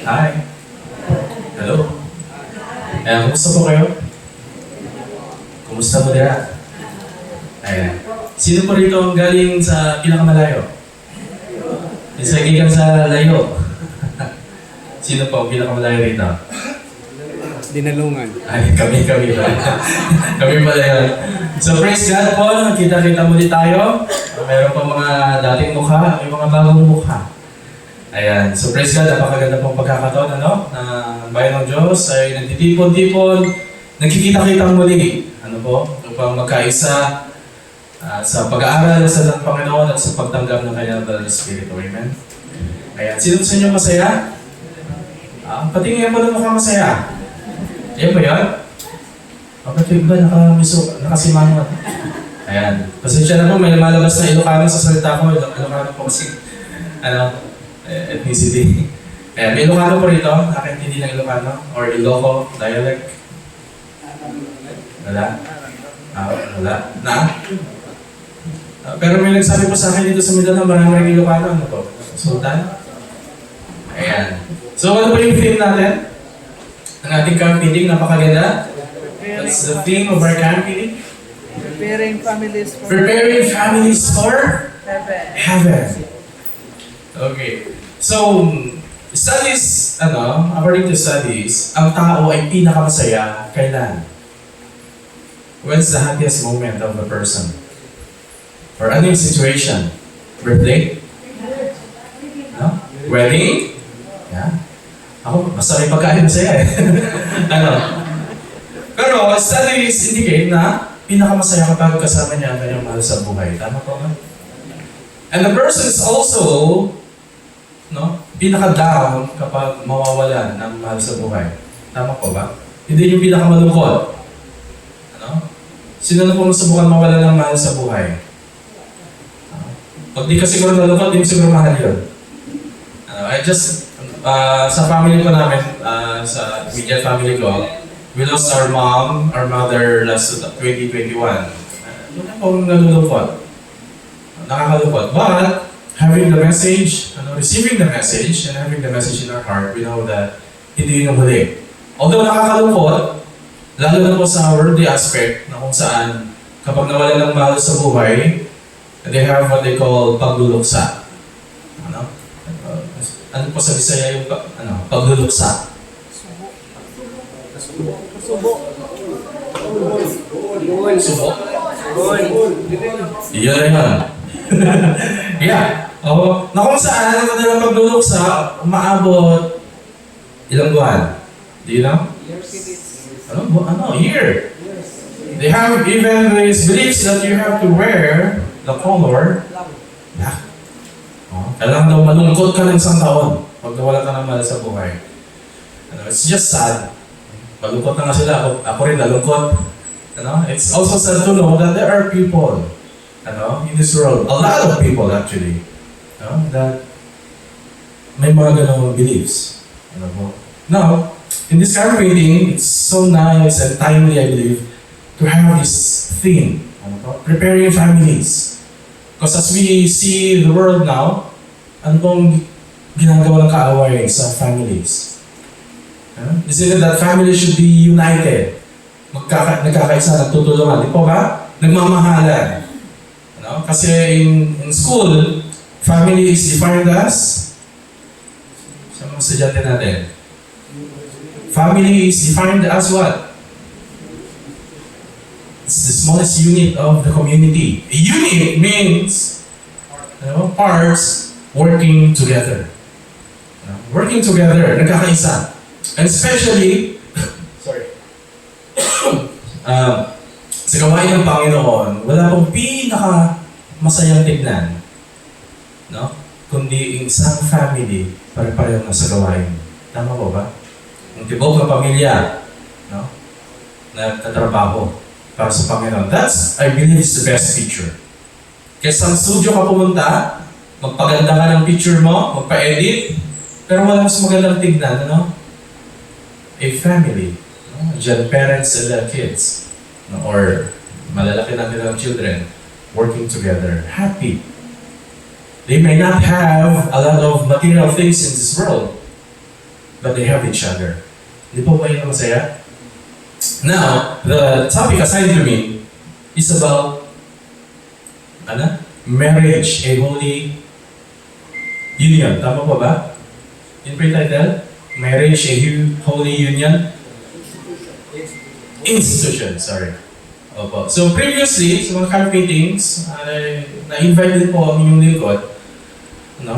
Hi. Hello. Kumusta po kayo? Kumusta po dira? Ayan. Sino po rito ang galing sa pinakamalayo? Isa gikan sa layo. Sino po ang pinakamalayo rito? Dinalungan. Ay, kami pala. Kami pala yun. So praise God po, nakita-kita muli tayo. Meron pa mga dating mukha, may mga bagong mukha. Ayan, so praise God, napakaganda pong pagkakataon, ano? Na bayan ng Diyos ay nagtitipon-tipon, nagkikita-kitang muli. Ano po? Upang magkaisa sa pag-aaral sa Panginoon at sa pagtanggap ng Kanyang Banal na Espiritu. Amen? Ayan, sino sa inyo masaya? Patingin mo ng mukha masaya. Ayan ba yan? Bakit yung iba nakasimangot? Ayan. Pasensya na po, may malabas na Ilocano sa salita ko. Ilocano po kasi, ethnicity. Ayan, may Ilocano po rito. Nakintindi ng Ilocano or Iloco dialect. Wala? Wala? Na? Pero may nagsabi po sa akin dito sa Mindanao, maraming Ilocano. Ano po? Sultan? Ayan. So, ano po yung theme natin? Ang ating camp meeting, napakaganda. That's the theme of our camp meeting. Preparing families for Preparing families for heaven. heaven. Okay. So, studies, according to studies, ang tao ay pinakamasaya kailan? When's the happiest moment of the person? Or ano yung situation? Birthday? No? Wedding? Yeah. Ako, basta may pagkain masaya eh. Pero studies indicate na pinakamasaya kapag kasama niya ang kanyang mahal sa buhay. Tama po ba? And the person is also pinaka-down kapag mawawalan ng mahal sa buhay. Tama po ba? Hindi yung pinakamalungkot. Sino na po nasubukan mawalan ng mahal sa buhay? Pag di ka siguro nalungkot, di mo siguro mahal yun. Sa family ko namin, sa immediate family ko, we lost our mom, our mother last 2021. Doon akong nalulungkot. Nakakalungkot. But, having the message, receiving the message, and having the message in our heart, we know that hindi yun ang huli. Although nakakalungkot, lalo na po sa worldly aspect, na kung saan, kapag nawala ng mahal sa buhay, they have what they call pagluluksa. Ano po sa Bisaya yung pagluluksa? Subo. Subo? Iyan rin man. Yeah. Na kung saan ang kanilang pagluluksa, umaabot ilang buwan? Do you know? Year. They have even these beliefs that you have to wear the color black. Kailangan daw malungkot ka ng isang taon pag nawala ka ng mahal sa buhay. It's just sad. Malungkot na nga sila. Ako rin nalungkot. It's also sad to know that there are people in this world, a lot of people actually, that may mga ganong beliefs. Now, in this kind of meeting, it's so nice and timely, I believe, to have this theme, preparing families. Because as we see the world now, ano pong ginagawa ng kaaway sa families? Isn't it that families should be united? Nagkakaisa, nagtutulungan. Di po ba? Nagmamahalan. Kasi in school, family is defined as, sa mga estudyante natin, family is defined as what? It's the smallest unit of the community. A unit means parts working together. Working together, nagkakaisa. And especially, sa gawain ng Panginoon, wala pong pinaka-masayang tignan, kundi isang family pare-pareho na sa gawain. Tama po ba? Ang tibok ng pamilya, nagtatrabaho para sa Panginoon. That's, I believe, is the best picture. Kaya sa studio ka pumunta, magpaganda ka ng picture mo, magpa-edit, pero wala mas magandang tignan, a family. Diyan, parents and their kids. Or malalaki na nilang children working together, happy. They may not have a lot of material things in this world, but they have each other. Di po ba yun ang masaya? Now, the topic assigned to me is about marriage, a holy union. Tama po ba? In pre-title, marriage, a holy union. Institution, sorry. Opo. So previously, sa mga camp meetings, na-invite din po ang inyong lingkod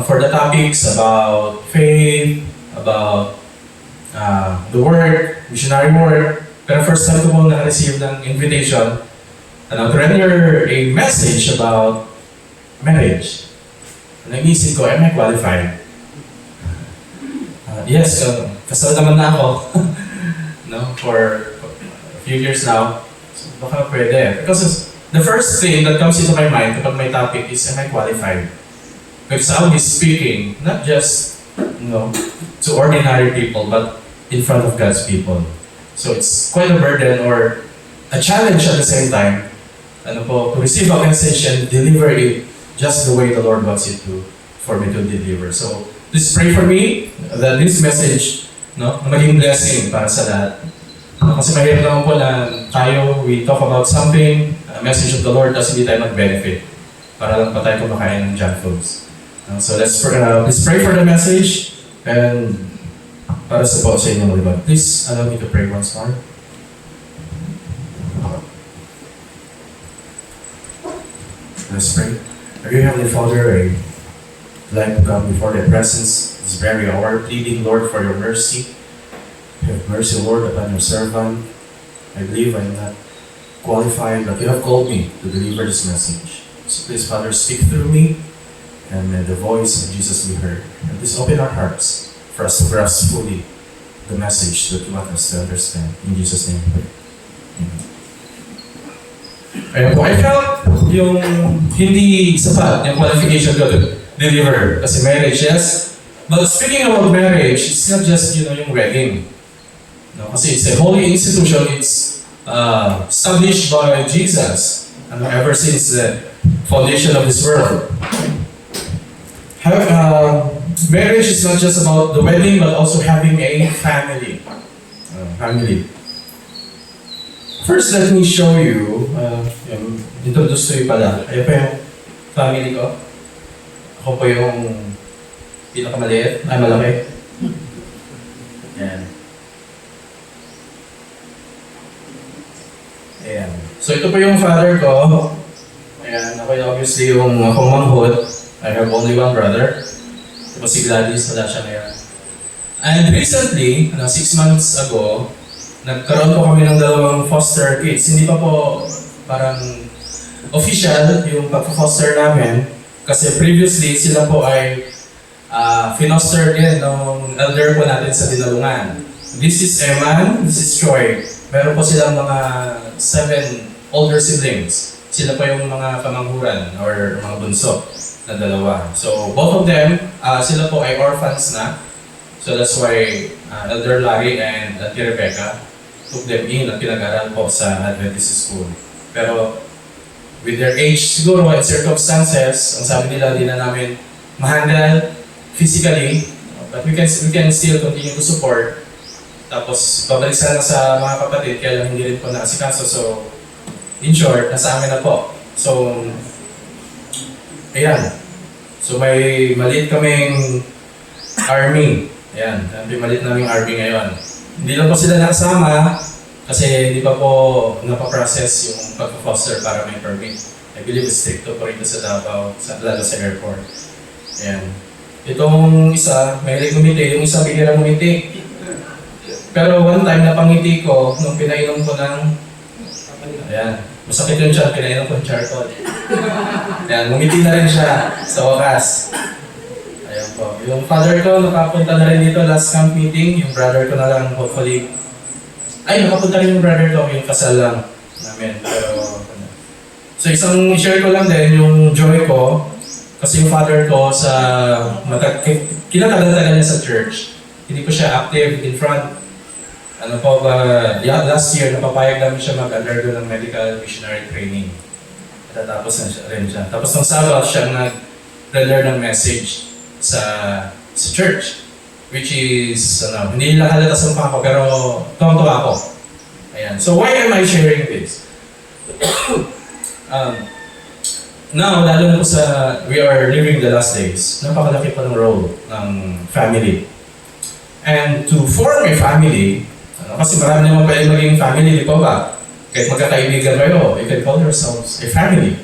for the topics about faith, about the work, missionary work. Pero first time ko po na-receive ng invitation to render a message about marriage. Nag-isip ko, am I qualified? Yes, kasal naman na ako for a few years now. So baka pwede. Because the first thing that comes into my mind kapag may topic is, am I qualified? Because I'll be speaking, not just to ordinary people, but in front of God's people. So it's quite a burden or a challenge at the same time to receive a message and deliver it just the way the Lord wants it for me to deliver. So please pray for me that this message maging blessing para sa lahat. Kasi mahirap naman po na we talk about something, a message of the Lord, tapos hindi tayo mag-benefit. Para lang pa tayo kumakain ng junk foods. So let's pray for the message and para sa po sa inyong liban. Please allow me to pray once more. Let's pray. Dear Heavenly Father, I'd like to come before Thy presence this very hour, pleading, Lord, for Your mercy. Have mercy, Lord, upon Your servant. I believe I'm not qualified, but You have called me to deliver this message. So please, Father, speak through me, and may the voice of Jesus be heard. And please open our hearts for us to grasp fully the message that You want us to understand. In Jesus' name, we pray. Amen. Ayun po, I felt yung hindi sapat yung qualification ko to deliver. Kasi marriage, yes. But speaking about marriage, it's not just, yung wedding. No, kasi it's a holy institution. It's established by Jesus ever since the foundation of this world. Marriage is not just about the wedding, but also having a family. First, let me show you, introduce to you pala. Ayan pa yung family ko. Ako po yung pinakamaliit, malaki. Ayan. Ayan. So ito po yung father ko. Ayan, ako yung obviously yung akong manghod. I have only one brother. Ito po si Gladys, wala siya ngayon. And recently, 6 months ago, nagkaroon po kami ng dalawang foster kids. Hindi pa po parang official yung pag-foster namin. Kasi previously, sila po ay finoster din ng elder po natin sa Dinalungan. This is Eman, this is Troy. Meron po silang mga 7 older siblings. Sila po yung mga kamanghuran or mga bunso na dalawa. So both of them, sila po ay orphans na. So that's why Elder Larry and Auntie Rebecca took them in at pinag-aral po sa Adventist school. Pero with their age siguro and circumstances, ang sabi nila di na namin ma-handle physically, but we can still continue to support. Tapos babalik sana sa mga kapatid, kaya lang hindi rin po naasikaso. So in short, nasa amin na po. So ayan. So may maliit kaming army. Ayan, may maliit naming army ngayon. Hindi lang po sila nakasama kasi hindi pa po napaprocess yung pag-foster para may permit. I believe it's stricto po rito sa Davao, lalo sa airport. Ayan. Itong isa, may gumiti. Yung isa, bihira gumiti. Pero one time, napangiti ko nung pinainom ko ng... Ayan. Masakit yung tiyan, pinainom ko ng charcoal. Ayan, gumiti na rin siya sa wakas. Ayan po. Yung father ko, nakapunta na rin dito last camp meeting. Yung brother ko na lang, hopefully. Ay, nakapunta rin yung brother ko, yung kasal lang namin. Pero, so isang share ko lang din, yung joy ko. Kasi yung father ko sa kinatagal-tagal niya sa church. Hindi po siya active in front. Last year, napapayag namin siya mag-undergo ng medical missionary training. Tatapos na rin siya. Tapos nung Sabbath, siya nag-render ng message sa church. which is, hindi lang halata sa mukha ko, pero tuwang-tuwa ako. Ayan. So why am I sharing this? Now, lalo na po sa we are living the last days, napakalaki pa ng role ng family. And to form a family, kasi marami naman pwede maging family, di pa ba? Kahit magkakaibigan kayo, you can call yourselves a family.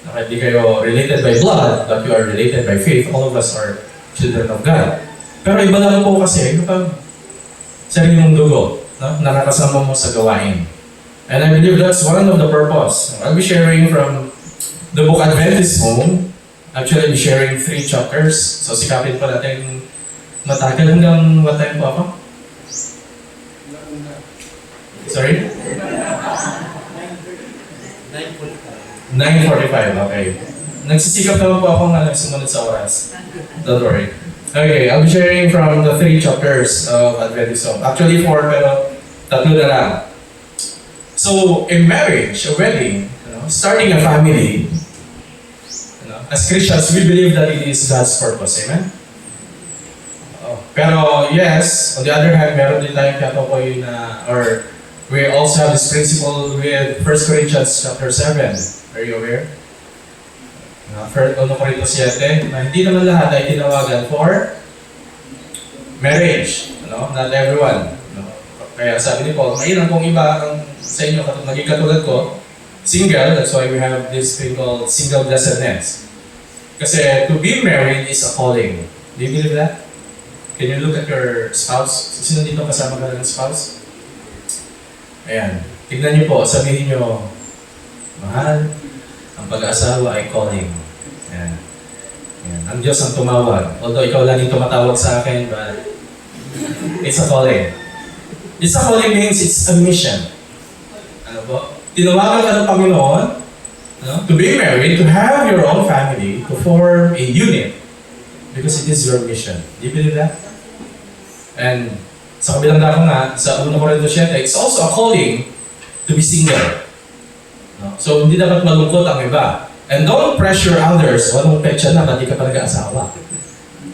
Kahit di kayo related by blood, but you are related by faith, all of us are children of God. Pero iba lang po kasi kapag sarili mong dugo, nakakasama mo sa gawain. And I believe that's one of the purpose. I'll be sharing from the book Adventist Home. Actually, I'll be sharing 3 chapters. So sikapin pa natin matagal hanggang what time po ako? Sorry? 9:45, okay. Nagsisikap naman po akong sumunod sa oras. Don't worry. Okay, I'll be sharing from the 3 chapters of Adventist Home. Actually 4, pero 3 na lang. So, a marriage, a wedding, starting a family, as Christians, we believe that it is God's purpose. Amen? Pero yes, on the other hand, meron din tayong katokoy na, or we also have this principle with 1 Corinthians chapter 7. Are you aware? 1 Corinthians 7, na hindi naman lahat ay tinawagan for marriage. Not everyone. Kaya sabi ni Paul, mainam kung iba ang sa inyo, maging katulad ko, single, that's why we have this thing called single blessedness. Kasi to be married is a calling. Do you believe that? Can you look at your spouse? Sino dito kasama ka ng spouse? Ayan. Tignan niyo po, sabihin niyo, mahal, ang pag-aasawa ay calling. Ayan. Ayan. Ang Diyos ang tumawag. Although ikaw laging tumatawag sa akin, but it's a calling. It's a calling means it's a mission. Ano po? Tinawagan ka ng Panginoon, to be married, to have your own family, to form a unit. Because it is your mission. Do you believe that? And sa kabilang dako nga, sa 1 Corinthians 7, it's also a calling to be single. So, hindi dapat malungkot ang iba. And don't pressure others. Walang petsa na, pati ka pa nag-aasawa.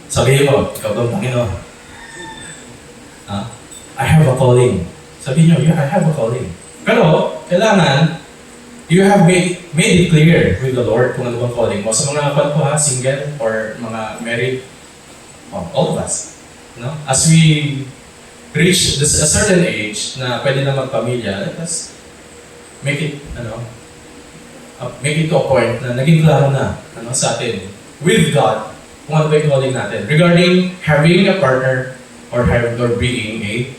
Sabihin mo, ikaw ba ang Panginoon? I have a calling. Sabihin nyo, I have a calling. Pero, kailangan, you have made it clear with the Lord kung ano bang calling mo. Sa mga single or mga married, all of us. As we reach a certain age na pwede na magpamilya, let us make it to a point na naging klaro na sa atin with God kung ano ba yung calling natin regarding having a partner or being a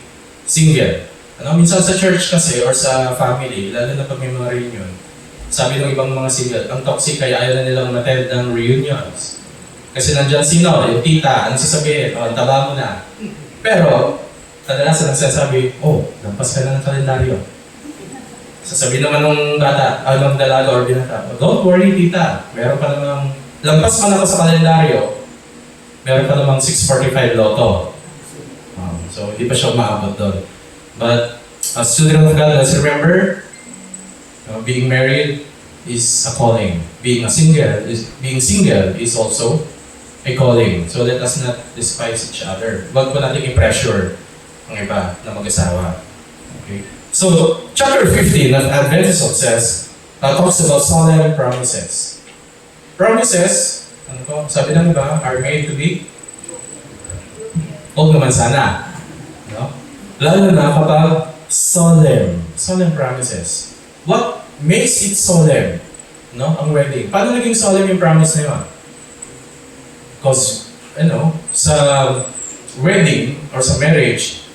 single. Minsan sa church kasi or sa family, lalo na pag may mga reunion, sabi ng ibang mga single, ang toxic kaya ayaw na nilang attend ng reunions. Kasi nandyan sino, yung tita, ano sasabihin, ang taba mo na. Pero, kadalasan nagsasabi, lampas ka na ng kalendaryo. Sasabihin naman ng bata, ng dalaga or binata, don't worry tita, meron pa namang, lampas man ako sa kalendaryo, meron pa namang 645 loto. So, hindi pa siya umaabot doon. But, as children of God, let's remember, being married is a calling. Being single is also a calling. So let us not despise each other. Wag po natin i-pressure ang iba na mag-asawa. Okay? So, chapter 15 of Adventist says, talks about solemn promises. Promises, sabi ng iba, are made to be huwag naman sana. Lalo na kapag solemn promises. What makes it solemn? Ang wedding. Paano naging solemn yung promise na yun? Because, sa wedding or sa marriage,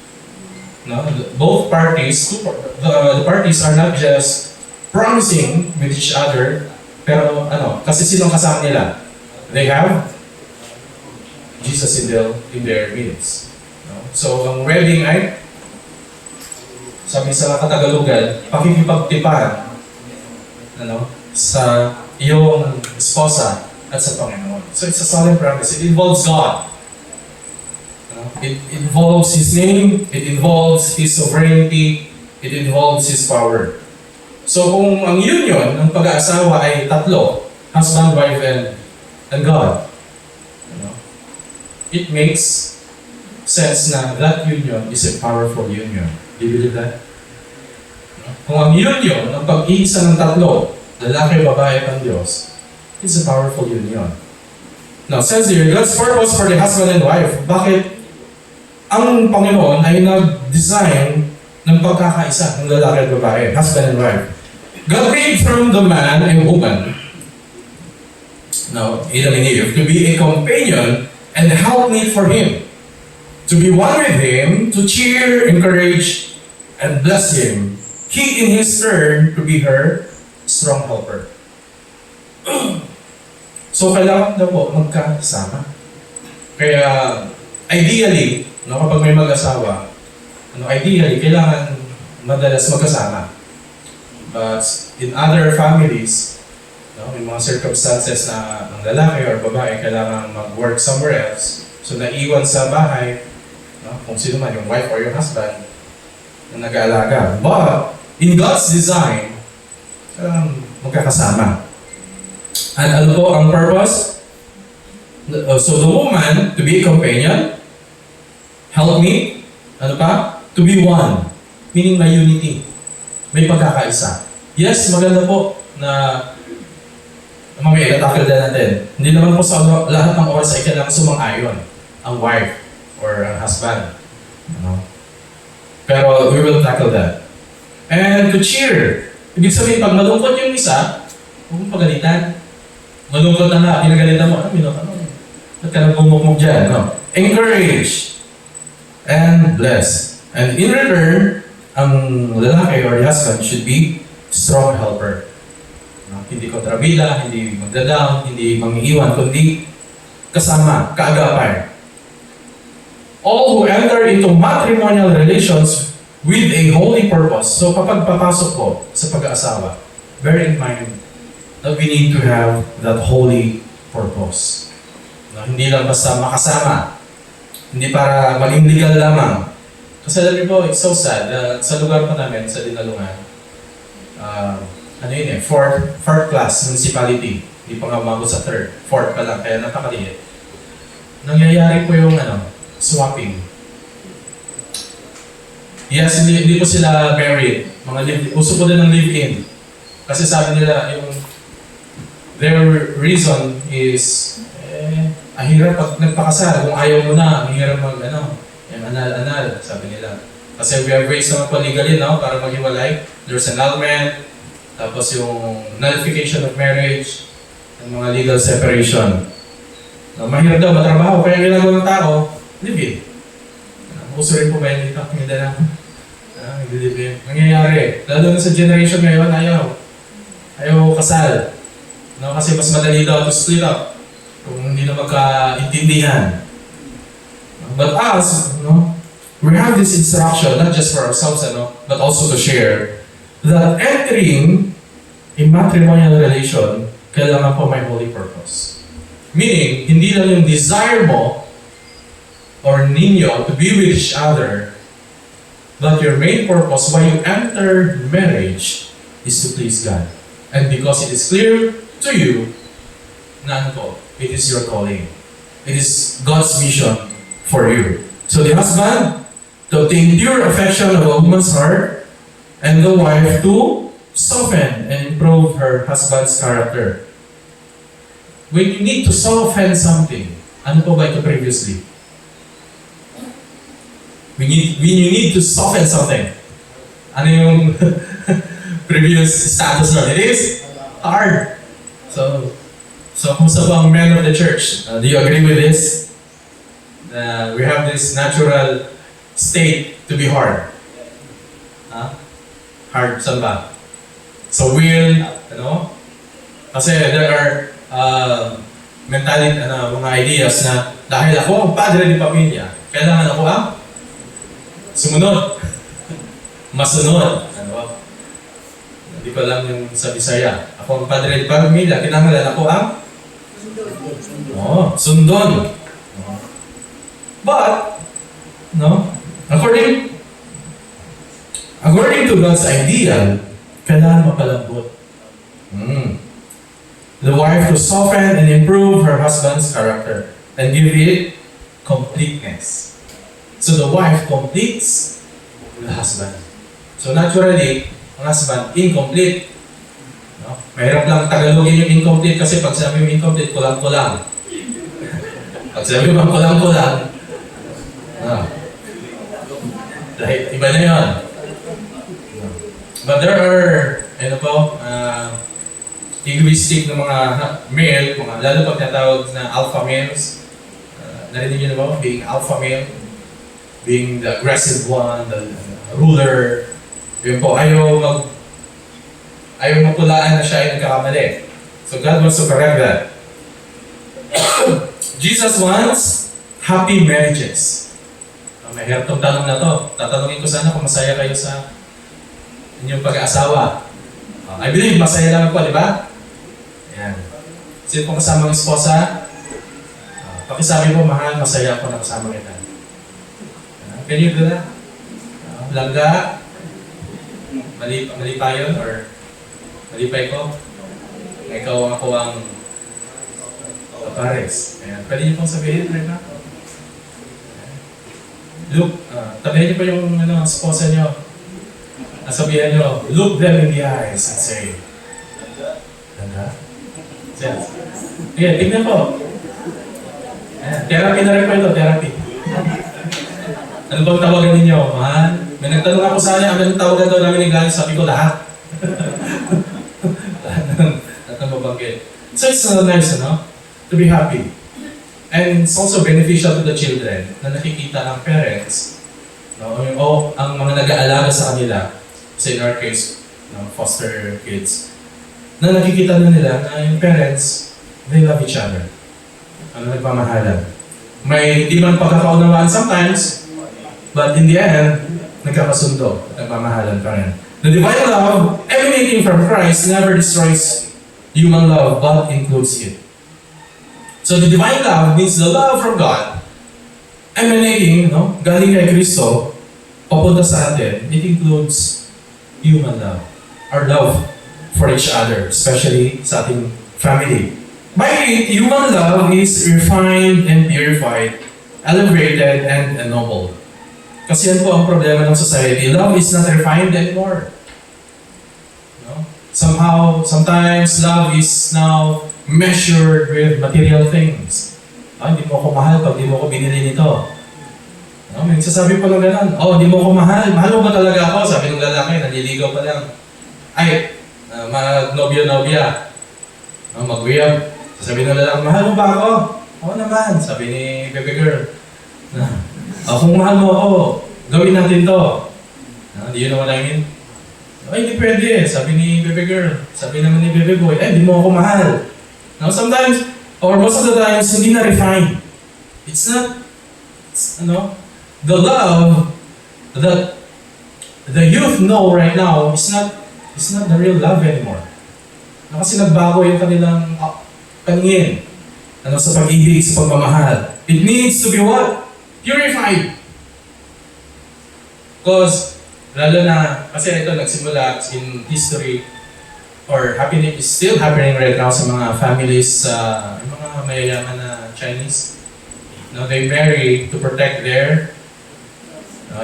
both parties, the parties are not just promising with each other, pero kasi sinong kasama nila? They have Jesus in their midst. So, ang wedding ay, sabi sa Katagalugan, pakikipagtipan sa iyong esposa at sa Panginoon. So it's a solemn promise. It involves God. It involves His name, it involves His sovereignty, it involves His power. So kung ang union, ang pag-aasawa ay tatlo, husband, wife, and God, it makes sense na that union is a powerful union. Do you believe that? Kung ang union, ang pag-iisa ng tatlo, lalaki, babae, at ang Diyos, it's a powerful union. Now, says here, God's purpose for the husband and wife. Bakit ang Panginoon ay nag-design ng pagkakaisa ng lalaki at babae, husband and wife. God made from the man and woman, now, Adam and Eve, to be a companion and helpmate for him, to be one with him, to cheer, encourage, and bless him. He, in his turn, to be her strong helper. So, kailangan daw po magkasama. Kaya, ideally, kapag may mag-asawa, ideally, kailangan madalas magkasama. But in other families, may mga circumstances na ang lalaki or babae kailangan mag-work somewhere else. So, naiwan sa bahay, kung sino man, yung wife or yung husband, na nag-aalaga. But, in God's design, magkakasama. And ano po ang purpose? So, the woman, to be a companion, help me, ano pa? To be one. Meaning may unity. May pagkakaisa. Yes, maganda po na mamaya itakil din natin. Hindi naman po sa lahat ng oras ay kailangan sumang-ayon ang wife or ang husband. Pero we will tackle that. And to cheer. Ibig sabihin, pag malungkot yung isa, huwag mong pagalitan. Malungkot na nga, pinagalitan mo. Ba't ka nagmumukmuk dyan? No? Encourage. And bless. And in return, ang lalaki or husband should be strong helper. Hindi kontrabida, hindi magdadam, hindi mangiiwan, kundi kasama, kaagapay. All who enter into matrimonial relations with a holy purpose. So kapag papasok ko sa pag-aasawa, bear in mind that we need to have that holy purpose. Hindi lang basta makasama. Hindi para maging legal lamang. Kasi alam niyo po, it's so sad. Sa lugar pa namin, sa Dinalungan, fourth class municipality. Hindi pa nga umabot sa third. Fourth pa lang, kaya napakaliit. Nangyayari po yung swapping. Yes, hindi po sila married. Uso po din ng live-in. Kasi sabi nila, their reason is, ang hirap pag nagpakasal. Kung ayaw mo na, ang hirap anal, sabi nila. Kasi we have ways naman po legally, para maghiwalay. There's annulment, tapos yung nullification of marriage, yung mga legal separation. Mahirap daw matrabaho, kaya ginagawa ng tao, live-in. Uso rin po ba yun dito? Hindi na. Live-in. Nangyayari. Lalo na sa generation ngayon, ayaw kasal. Kasi mas madali daw to split up kung hindi na magkaintindihan. But us, we have this instruction, not just for ourselves, but also to share, that entering a matrimonial relation, kailangan po may holy purpose. Meaning, hindi lang yung desire mo or ninyo to be with each other, but your main purpose why you enter marriage is to please God. And because it is clear to you, it is your calling. It is God's mission for you. So the husband, to obtain pure affection of a woman's heart, and the wife to soften and improve her husband's character. When you need to soften something, ano po ba ito previously? When you need to soften something, ano yung previous status nun? It is hard. So kung sa bang men of the church, do you agree with this? We have this natural state to be hard. Hard, saan ba? So will, kasi there are mentality, mga ideas na dahil ako ang padre ng pamilya, kailangan ako ang sumunod. Masunod. Hindi ko alam yung sa Bisaya. Ako ang padre ng pamilya, kailangan ako ang sundon. But, according to God's ideal, kailangan mapalambot. The wife to soften and improve her husband's character and give it completeness. So the wife completes the husband. So naturally, ang husband, incomplete. No? Mahirap lang Tagalogin yung incomplete kasi pag sabi yung incomplete, kulang-kulang. Pag sabi mo kulang-kulang, like, iba na yun. But there are, egoistic na mga male, lalo pag natawag na alpha males. Narinig niyo na ba? Being alpha male, being the aggressive one, the ruler. Yun po, ayaw magpulaan na siya ay nagkakamali. So God wants to correct that. Jesus wants happy marriages. Mahirap tong tanong na to. Tatanungin ko sana kung masaya kayo sa inyong pag-aasawa. I believe masaya lang po, di ba? Yan. Sino po kasama ng esposa? Pakisabi mo, mahal, masaya ako na kasama kita. Can you do that? Langga? Mali pa yun? Or malipay ko? Ikaw ako ang pares. Ayan. Pwede niyo pong sabihin right now? Look, tabihan niyo pa yung esposa niyo. Nasabihan niyo, look them in the eyes and say, Langga? Yes. Ayan, tignan po. Ayan, therapy na rin po ito, therapy. Ano bang tawagan ninyo? Mahal? May nagtanong ako sa kanya, anong tawagan daw namin ni Glenn? Sabi ko, lahat. Lahat ng mabanggit. So it's nice, to be happy. And it's also beneficial to the children na nakikita ang parents, o ang mga nag-aalaga sa kanila, say in our case, foster kids, na nakikita na nila na yung parents, they love each other. Nagmamahalan. May di man pagkakaunawaan sometimes, but in the end, nagkakasundo at nagmamahalan pa rin. The divine love emanating from Christ never destroys human love, but includes it. So the divine love means the love from God emanating, galing kay Kristo, papunta sa atin. It includes human love. Our love for each other, especially sa ating family. By it, human love is refined and purified, elevated and ennobled. Kasi yan po ang problema ng society. Love is not refined anymore. Sometimes love is now measured with material things. Hindi mo ako mahal pag di mo ako binili nito. May sasabi pa lang ganun, di mo ako mahal. Mahal mo ba talaga ako? Sabi ng lalaki, naliligaw pa lang. Mag-nobya-nobya. Mag-wiyab. Sabi ng lalaki, mahal mo ba ako? Oo naman. Sabi ni baby girl. Kung mahal mo ako, gawin natin to. Do you know what I mean? Hindi pwede. Sabi ni baby girl. Sabi naman ni baby boy, di mo ako mahal. Now sometimes, or most of the times, hindi na refined. It's not, the love that the youth know right now is not the real love anymore. Kasi nagbago yung kanilang paningin. Sa pag-ibig, sa pagmamahal. It needs to be what? Purified. Because, lalo na, kasi ito nagsimula in history, or happening, is still happening right now sa mga families, yung mga mayayaman na Chinese. They marry to protect their,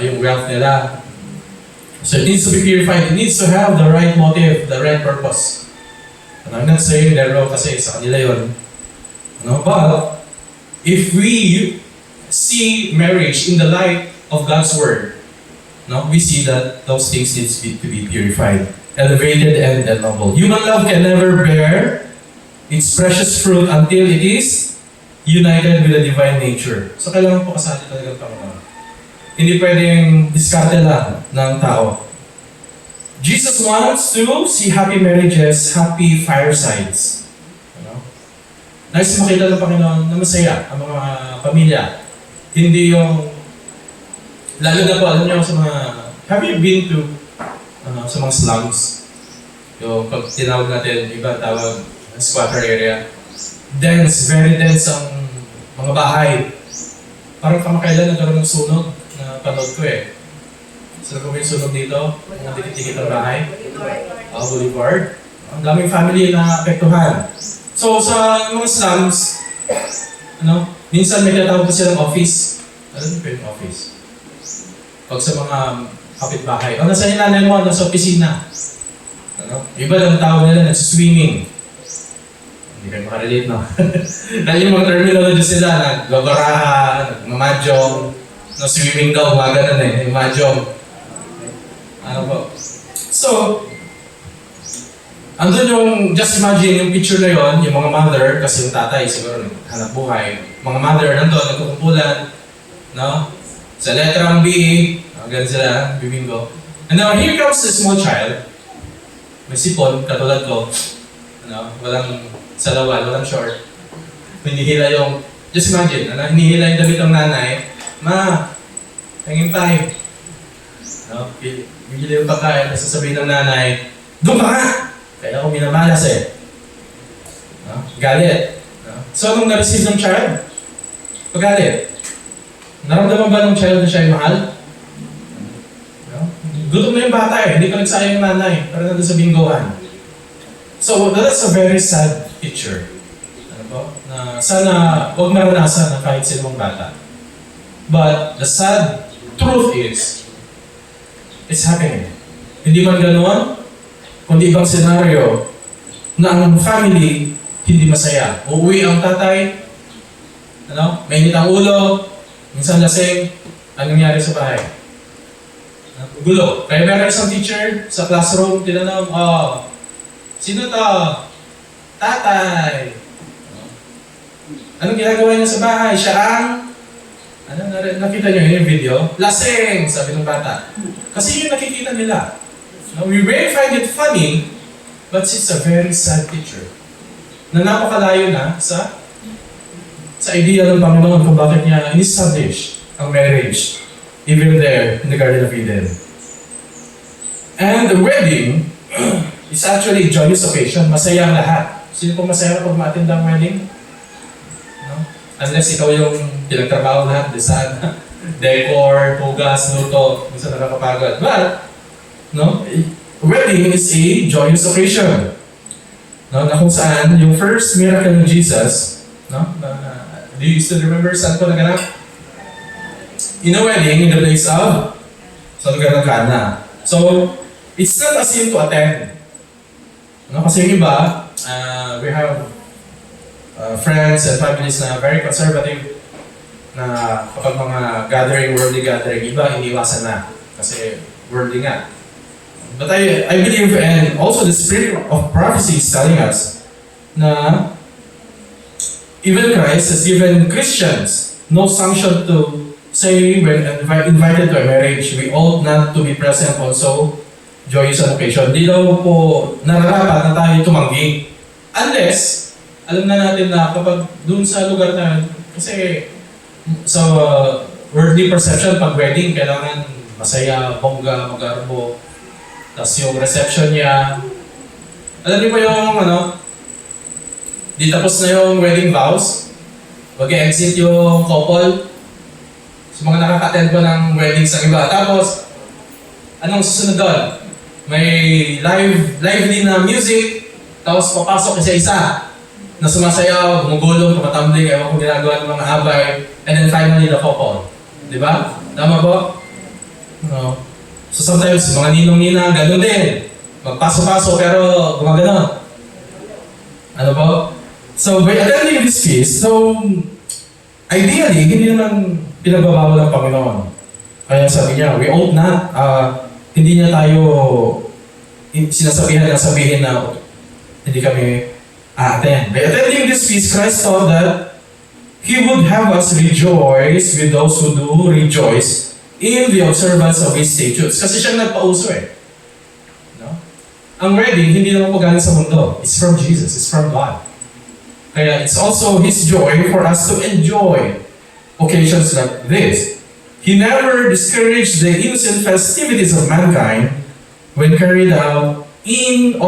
yung wealth nila. So it needs to be purified. It needs to have the right motive, the right purpose. I'm not saying they're wrong kasi sa kanila yun. But if we see marriage in the light of God's Word, we see that those things need to be purified, elevated, and ennobled. Human love can never bear its precious fruit until it is united with the divine nature. So kailangan po kasali talaga ang Panginoon. Hindi pwedeng diskarte lang ng tao. Jesus wants to see happy marriages, happy firesides. Nice makita ng Panginoon na masaya ang mga pamilya. Hindi yung, lalo na po, alam niyo sa mga, have you been to, sa mga slums? Yung pag tinawag natin, iba tawag, squatter area. Dense, very dense ang mga bahay. Parang kamakailan nagkaroon ng sunog na panood ko eh. Saan ko may sunog dito? Mga dikit-dikit ang bahay. Boulevard. Ang daming family na apektuhan. So sa mga slums, minsan may tinatawag pa silang office. Alam niyo pa yung office? Pag sa mga kapitbahay, nasa yung nanay mo, nasa opisina. Ano? Iba lang tao nila, nasa-swimming. Hindi kayo makarelate, no? Dahil yung mga terminologies nila, nagbabaraha, nagmamadyong, no, swimming daw, mga ganun eh, yung madyong. Ano po? So, andun yung, just imagine yung picture na yon, yung mga mother, kasi yung tatay siguro hanap buhay. Mga mother nandun, nagkukumpulan, no? Sa letrang B, ganun sila, bibingo. And now, here comes the small child. May sipon, katulad ko. Ano, walang salawal, walang short. Hinihila yung, just imagine, hinihila yung damit ng nanay. Ma, hanging tayo. No? Bigila yung pagkain, sasabihin ng nanay, doon ka nga! Kaya ako minamalas eh. No? Galit. No? So, anong na-receive ng child? Pagalit. Naramdaman ba ng child na siya ay mahal? No? Gutom na yung bata eh. Hindi ka nagsayang yung nanay. Para nandun sa binggohan. So, that's a very sad picture. Ano po? Na sana huwag maranasan ng kahit sinong bata. But the sad truth is, it's happening. Hindi man ganoon, kundi ibang senaryo na ang family hindi masaya. Uuwi ang tatay, mainit ang ulo, minsan lasing, anong nangyari sa bahay? Gulo. Kaya meron isang teacher sa classroom, tinanong, sino to? Tatay. Anong ginagawa niya sa bahay? Siya ang, nakita niyo yung video? Lasing, sabi ng bata. Kasi yun nakikita nila. Now, we may find it funny, but it's a very sad picture. Na napakalayo na sa idea ng Panginoon kung bakit niya in-establish ang marriage, even there in the Garden of Eden. And the wedding is actually a joyous occasion. Masaya ang lahat. Sino pong masaya pag ma-attend ang wedding? No? Unless ikaw yung pinagtrabaho lahat, design, decor, hugas, luto, minsan nakakapagod. But, no? Wedding is a joyous occasion. No? Na kung saan, yung first miracle ng Jesus, no? Do you still remember saan ko naganap? In a wedding, in the place of, sa lugar ng Cana. So, it's not a sin to attend. No? Kasi yung iba, we have friends and families na very conservative na kapag mga gathering, worldly gathering, iba iniwasan na. Kasi worldly nga. But I believe, and also the spirit of prophecy is telling us na even Christ has given Christians no sanction to say when invited to a marriage, we ought not to be present also joyous occasion. Di daw po nararapat na tayo tumanggi. Unless, alam na natin na kapag dun sa lugar na, kasi sa worldly perception, pag wedding, kailangan masaya, bongga, magarbo. Tapos yung reception niya, alam niyo po yung di tapos na yung wedding vows, mag-exit yung couple, sa mga nakaka-attend po ng weddings ng iba. Tapos, anong susunod doon? May lively na music, tapos papasok isa-isa na sumasayaw, gumugulong, tumatambling, ewan kung ginagawa ng mga abay, and then finally the couple. Di ba? Tama po? No. So sometimes, mga ninong-nina, gano'n din. Magpaso-paso pero gumagano. Ano po? So by attending this feast, so ideally, hindi naman pinagbabawal ng Panginoon. Kaya sabi niya, we ought not, hindi niya tayo sinasabihan na sabihin na hindi kami attend. By attending this feast, Christ taught that He would have us rejoice with those who do rejoice in the observance of His statutes. Kasi siyang nagpauso eh. No? Ang wedding, hindi naman po galing sa mundo. It's from Jesus. It's from God. Kaya it's also His joy for us to enjoy occasions like this. He never discouraged the innocent festivities of mankind when carried out in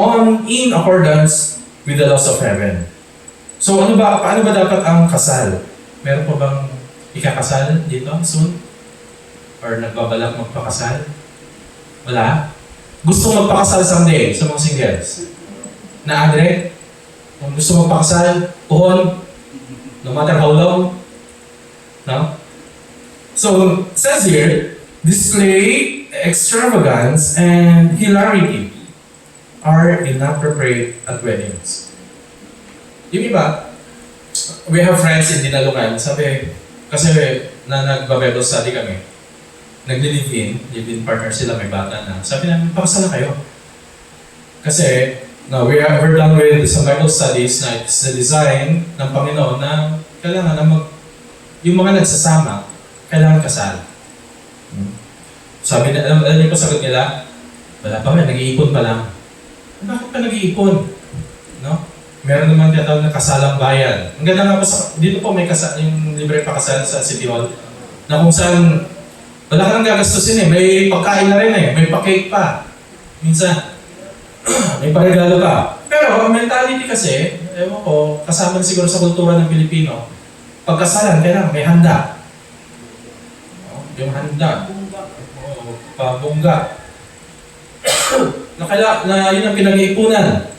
accordance with the laws of heaven. So paano ba dapat ang kasal? Meron pa bang ikakasal dito soon? Or nagbabalak magpakasal? Wala? Gusto magpakasal someday sa mga singles? Na Andre? Kung gusto magpakasal, puhon, no matter how long? No? So, it says here, display, extravagance, and hilarity are inappropriate at weddings. Yung iba, we have friends in Dinalungan, sabi, kasi na nagba-Bible study kami, live-in partner sila, may bata na. Sabi namin, pakasal na kayo. Kasi, no, we're done with some Bible studies na it's the design ng Panginoon na kailangan na yung mga nagsasama, kailangan kasal. Sabi na, alam niyo pa sagot nila, wala pa nga, nag-iipon pa lang. Bakit pa nag-iipon? No? Meron naman tinatawag na kasalang bayan. Ang ganda nga po, dito po may yung libre pakasal sa City Hall, na kung saan, wala ka nang gagastusin eh, may pagkain na rin eh, may pa-cake pa. Minsan, may paregalo ka. Pero ang mentality kasi, ewan ko, kasama siguro sa kultura ng Pilipino, pagkasalan, kailangan may handa. Yung handa. Pabongga. Na yun ang pinag-iipunan.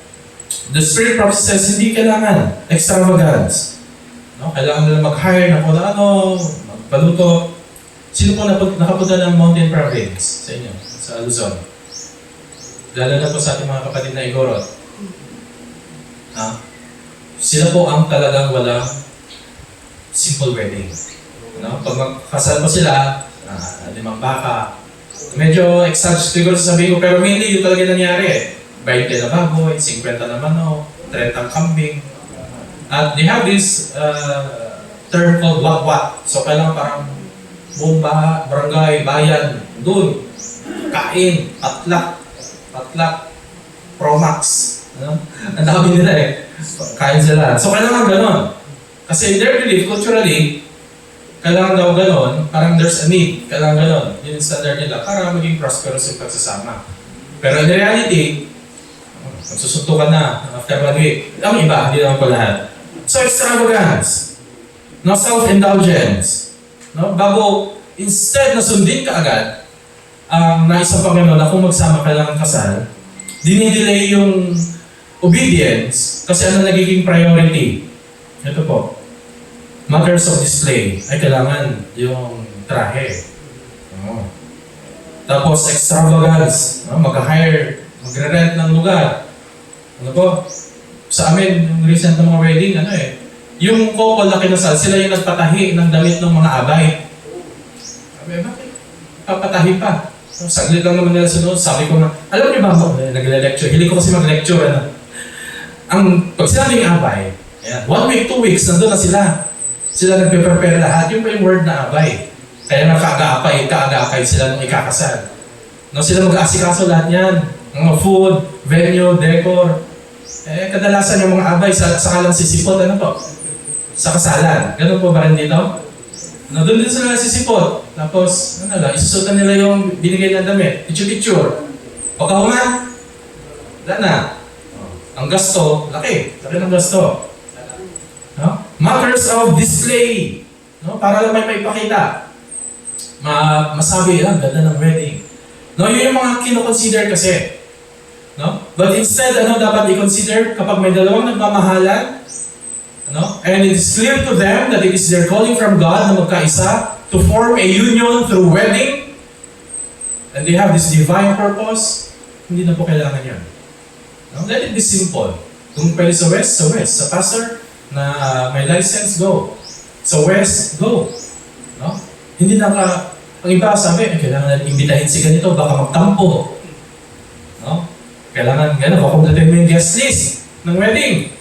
The Spirit prophecy says, hindi kailangan extravagance. No? Kailangan nila mag-hire na kung ano, magpaluto. Sino po nakapunta ng Mountain Province sa inyo, sa Luzon? Lalo na po sa ating mga kapatid na Igorot. Sila po ang talagang walang simple wedding. No? Pag magkasal po sila, 5 baka, medyo exaggerate siguro sasabihin ko, pero mainly yun talaga nangyari. 20 na baboy, 50 na manok, 30 kambing. At they have this term called wat-wat. So kailangan parang buong barangay, bayan, doon, kain, patlak, Promax. Ano? Ang dami nila eh. Kain sila. So kailangan ganon. Kasi in their belief, culturally, kailangan daw ganon, parang there's a need, kailangan ganon. Yun yung standard nila para maging prosperous yung pagsasama. Pero in reality, magsusuntukan na after 1 week. Ang iba, hindi naman po lahat. So extravagance. No, self-indulgence. No, bago, instead na sundin ka agad, ang nais ng Panginoon na kung magsama kailangan kasal, dinidelay yung obedience kasi ano nagiging priority? Ito po. Matters of display ay kailangan yung trahe. Tapos extravagance. Mag-hire, magre-rent ng lugar. Ano po? Sa amin, yung recent ng mga wedding, yung couple na kinasal, sila yung nagpatahi ng damit ng mga abay. Sabi, bakit? Papatahi pa. Saglit lang naman nila sunod. Sabi ko na, alam niyo ba ako, nagle-lecture. Hiling ko kasi mag-lecture. Pag sinabing abay, 1 week, 2 weeks, nandun na sila. Sila nagpe-prepare lahat. Yung pa yung word na abay. Kaya na kaagapay sila nung ikakasal. No, sila mag-aasikaso lahat yan. Mga food, venue, decor. Kadalasan yung mga abay, saka lang sisipot, sa kasalan. Ganun po ba rin dito? Doon din sila sisipot. Tapos, isusutan nila yung binigay na damit. Picture-picture. Pagkahuman, wala na. Ang gasto, laki. Laki ng gasto. No? Matters of display. No? Para lang may maipakita. Masabi, ganda ng wedding. No? Yun yung mga kinoconsider kasi. No? But instead, dapat i-consider kapag may dalawang nagmamahalan, and it is clear to them that it is their calling from God na magkaisa to form a union through wedding, and they have this divine purpose, hindi na po kailangan yan. No? Let it be simple. Kung pwede sa west, sa west. Sa pastor na may license, go. Sa west, go. No? Hindi na ang iba sabi, kailangan natin imbitahin si ganito, baka magtampo. No? Kailangan gano'n, kukumpletin mo yung guest list ng wedding.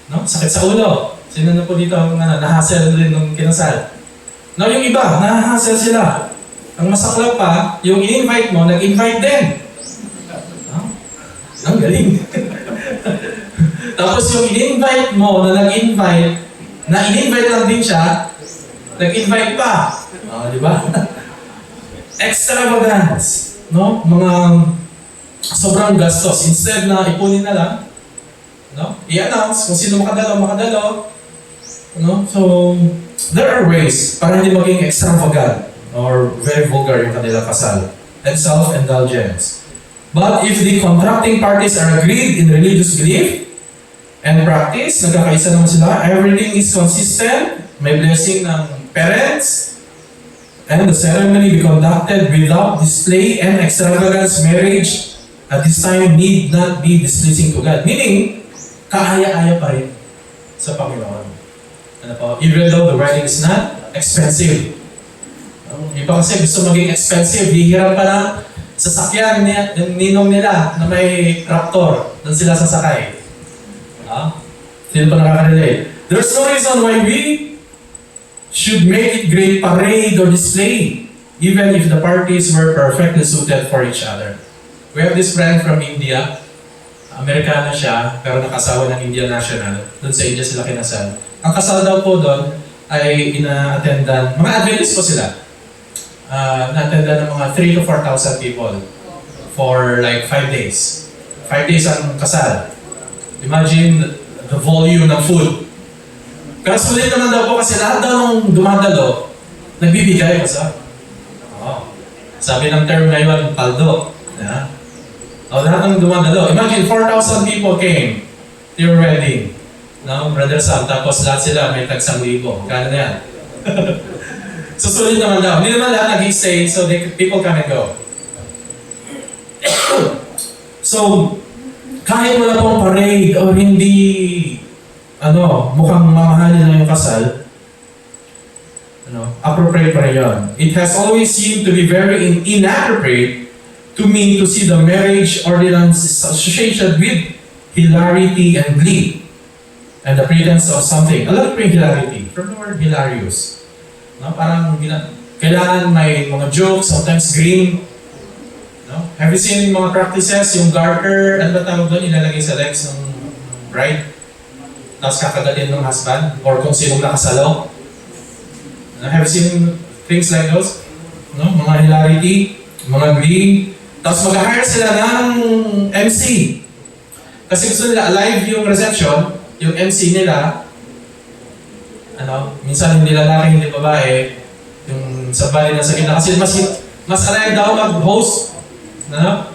No? Sakit sa ulo. Sino na po dito ang nahassle rin nung kinasal? No, yung iba, nahahassle sila. Ang masaklap pa, yung i-invite mo, nag-invite din. No? Ang galing. Tapos yung in-invite mo na nag-invite, na in-invite lang din siya, nag-invite pa. Di ba? Extravagance. No? Mga sobrang gastos. Instead na ipunin na lang, no? I-announce kung sino makadalo. No? So, there are ways para hindi maging extravagant or very vulgar yung kanilang kasal and self-indulgence. But if the contracting parties are agreed in religious belief and practice, nagkakaisa naman sila, everything is consistent, may blessing ng parents, and the ceremony be conducted without display and extravagance. Marriage at this time need not be displeasing to God. Meaning, kaaya-aya pa rin sa Panginoon. Ano po? Even though the wedding is not expensive. Iba kasi gusto maging expensive, hihiram pa lang sasakyan ninong nila na may tractor. Doon sila sasakay. Sino pa nakaka-relate? There's no reason why we should make it great parade or display, even if the parties were perfectly suited for each other. We have this friend from India. Amerikana siya, pero nakasawa ng Indian national. Doon sa India sila kinasal. Ang kasal daw po doon ay ina-attendan, mga Adventist po sila. Na-attendan ng mga 3,000 to 4,000 people for like 5 days. 5 days ang kasal. Imagine the volume ng food. Pero sulit naman daw po kasi lahat daw nung dumadalo, nagbibigay kasi. Sabi ng term ngayon, paldo. Lahat ng dumadalo. Imagine 4,000 people came to your wedding. No, Brother Sam, tapos lahat sila may tag 1,000. Kano na yan? So sulit naman daw. Hindi naman lahat nag-stay, so people come and go. So, kahit wala pong parade o hindi mukhang mamahalin na yung kasal, appropriate pa rin yun. It has always seemed to be very inappropriate to me to see the marriage ordinance associated with hilarity and glee, and the pretense of something. Alam ko yung hilarity, from the word hilarious. Parang kailangan may mga jokes, sometimes green. Have you seen mga practices, yung garter, ano ba tawag doon, ilalagay sa legs ng bride? Tapos kakagatin ng husband, or kung sinong nakasalo. Have you seen things like those? Mga hilarity, mga glee. Tapos mag-hire sila ng MC. Kasi gusto nila alive yung reception, yung MC nila, minsan hindi lalaki, hindi babae, yung sa bali na sa gitna. Kasi mas alive daw mag-host, na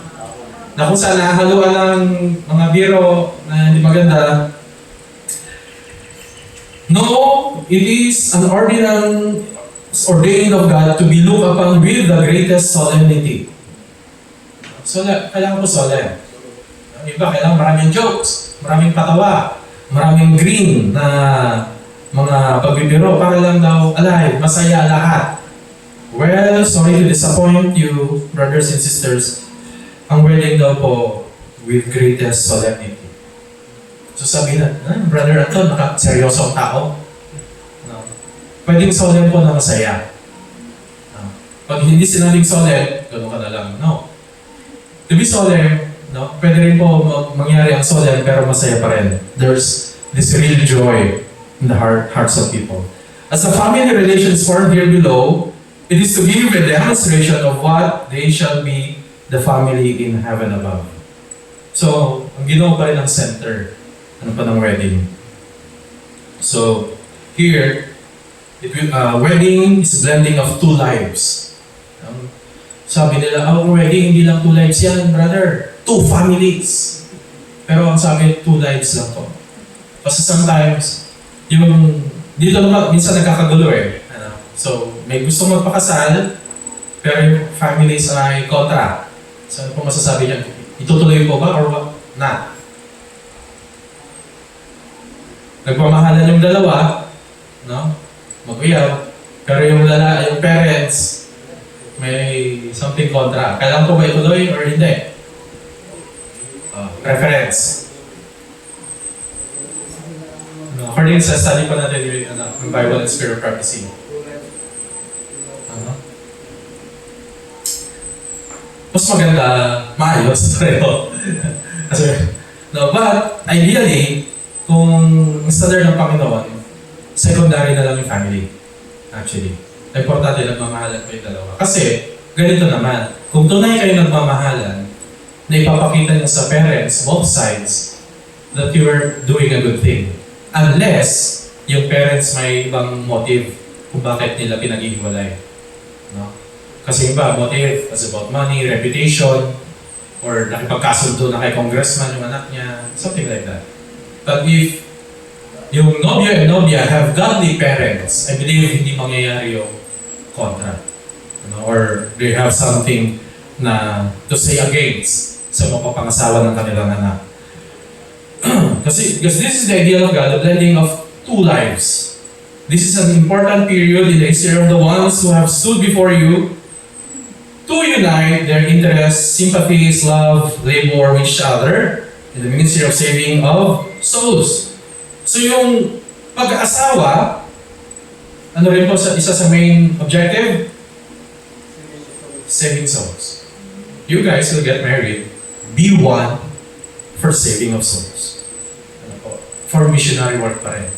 kung saan nahaluan ng mga biro na hindi maganda. No, it is an ordained of God to be looked upon with the greatest solemnity. So, kailangan po solemn. Iba, kailangan maraming jokes, maraming patawa, maraming green na mga pagbibiro para lang daw alive, masaya lahat. Well, sorry to disappoint you, brothers and sisters. Ang wedding daw po with greatest solemnity. So sabi na, Brother Anton, seryosong tao. Pwedeng solemn po na masaya. Pag hindi sinabing solemn, gano'n ka na lang. No. To be solemn, pwede rin po mangyari ang solemn pero masaya pa rin. There's this real joy in the hearts of people. As the family relations formed here below, it is to give a demonstration of what they shall be, the family in heaven above. So, ang ginawa pa rin ang center ng wedding. So, here, wedding is blending of two lives. Sabi nila, wedding, hindi lang two lives yan, brother. Two families. Pero ang sabi, two lives lang to. Kasi sometimes, dito naman, minsan nagkakagulo eh. So, may gusto magpakasal, pero yung families ay kontra. So, ano po masasabi niya? Itutuloy po ba or not? Nagpamahalan yung dalawa, mag-uyaw, pero yung parents, may something kontra. Kailangan po ba ituloy or hindi? Preference. According sa study pa natin yung Bible and Spirit Prophecy. Mas maganda, maayos pareho. But ideally, kung standard ng Panginoon, secondary na lang yung family. Actually. Importante nagmamahalan pa yung dalawa. Kasi, ganito naman, kung tunay kayo nagmamahalan, na ipapakita niyo sa parents, both sides, that you are doing a good thing. Unless, yung parents may ibang motive kung bakit nila pinag-ihiwalay. Kasi iba, motive, it's about money, reputation, or nakipagkasundo na kay congressman yung anak niya, something like that. But if yung nobya and nobya have godly parents, I believe hindi mangyayari yung kontra. Or they have something na to say against sa mapapangasawa ng kanilang anak. Because this is the ideal of God, the blending of two lives. This is an important period in the history of the ones who have stood before you to unite their interests, sympathies, love, labor with each other in the ministry of saving of souls. So yung pag-aasawa, ano rin po isa sa main objective? Saving souls. You guys will get married, be one for saving of souls. Ano po? For missionary work pa rin.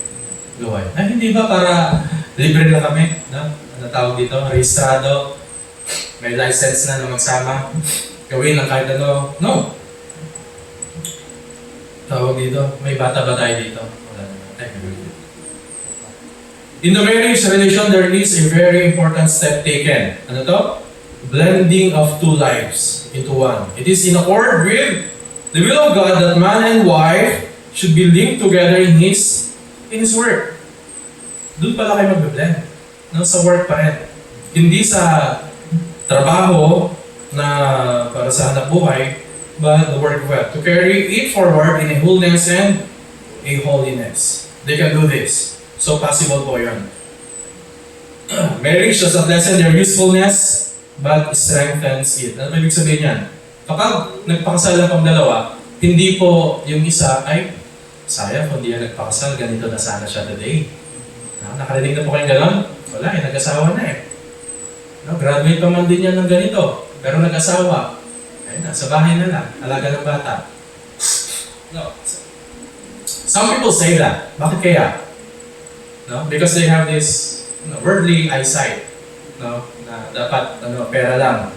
Luway. Ay, hindi ba para libre na kami? No? Ano tawag dito? Rehistrado? May license na magsama? Gawin lang kahit ano? No. Tawag dito? May bata ba tayo dito? Wala naman. Ay, in the marriage relation, there is a very important step taken. Ano to? Blending of two lives into one. It is in accord with the will of God that man and wife should be linked together in His work. Doon pala kayo magbe-blend. No, sa work pa rin. Hindi sa trabaho na para sa hanap buhay, but the work well. To carry it forward in a wholeness and a holiness. They can do this. So possible po yun. Marriage does not lessen their usefulness, but strengthens it. Ano ibig sabihin yan? Kapag nagpakasal na pang dalawa, hindi po yung isa, ay, sayang kung di yan nagpakasal, ganito na sana siya today. Nakarinig na po kayong gano'n? Wala eh, nag-asawa na eh. No, graduate pa man din yan ng ganito, pero nag-asawa. Ayun na, sa bahay na lang, alaga ng bata. No. Some people say that. Bakit kaya? No? Because they have this worldly eyesight. No? Na dapat pera lang.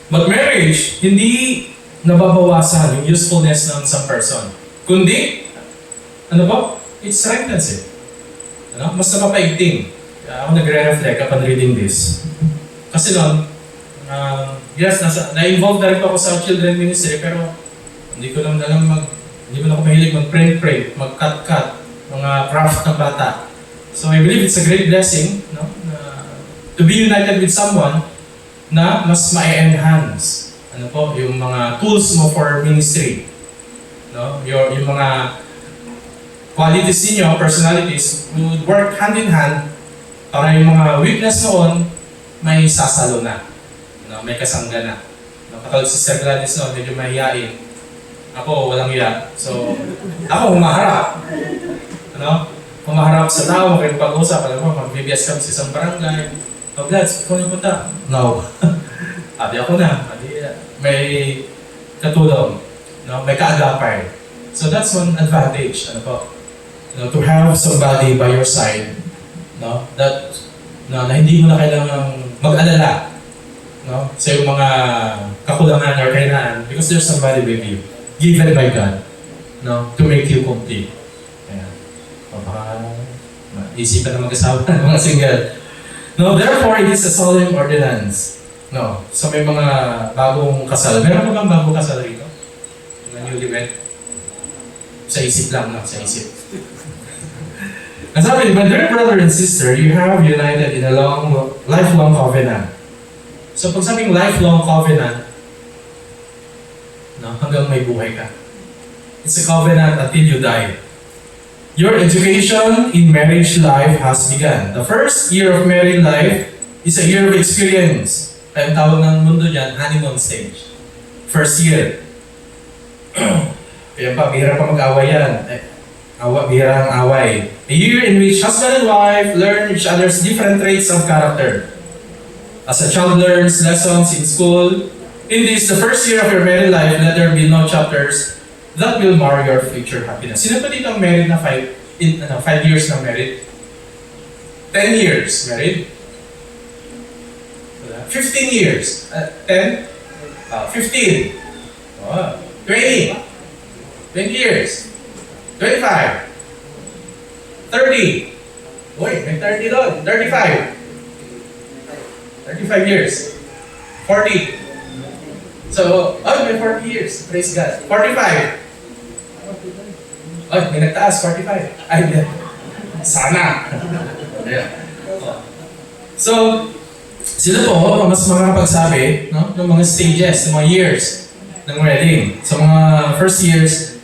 But marriage, hindi nababawasan yung usefulness ng isang person. Kundi, it strengthens it. Mas napapaigting. Ako nagre-reflect upon reading this. Kasi yes, na-involve na rin ako sa children ministry, pero hindi ko lang ako mahilig mag-print, mag-cut, mga craft ng bata. So I believe it's a great blessing, no? To be united with someone na mas ma-enhance yung mga tools mo for ministry. No? Yung mga qualities niyo, personalities, would work hand in hand para yung mga weakness noon may sasalo na. No? May kasangga na. No? Katulad si Sister Gladys noon, medyo mahihain. Ako, walang hiya. So, ako humaharap. Humaharap sa tao, makipag-usap. Alam mo, magbibiyas kami sa isang barangay. Oh, Glads, ikaw yung punta? No. Adi ako na. May katulong. No? May kaagapay. So that's one advantage. To have somebody by your side, that na hindi mo na kailangang mag-alala, sa yung mga kakulangan or kailangan, because there's somebody with you, given by God, to make you complete. Baka isipan na mag-asawa ng mga single. Therefore, it is a solemn ordinance. So may mga bagong kasal. Meron mo bang bagong kasal rito? Mga newlywed? Sa isip lang, sa isip. Ang sabi, my dear brother and sister, you have united in a lifelong covenant. So pag sabing lifelong covenant, hanggang may buhay ka. It's a covenant until you die. Your education in marriage life has begun. The first year of married life is a year of experience. Kaya ang tawag ng mundo dyan, honeymoon stage. First year. Kaya pa, bihira pa mag-away yan. Bihira ang away. A year in which husband and wife learn each other's different traits of character. As a child learns lessons in school, in this, the first year of your married life, let there be no chapters that will mar your future happiness. Sino pa dito ang married na 5 years na married? 10 years married? 15 years. 10? 15. 20. 20 years. 25. 30. Uy, may 30 doon. 35. 35 years. 40. So, may 40 years. Praise God. 45. May nagtaas. 45. Ay, sana. Yeah. So, Sila po, mas makakapagsabi, no? Ng mga stages, ng mga years ng wedding. Sa mga first years,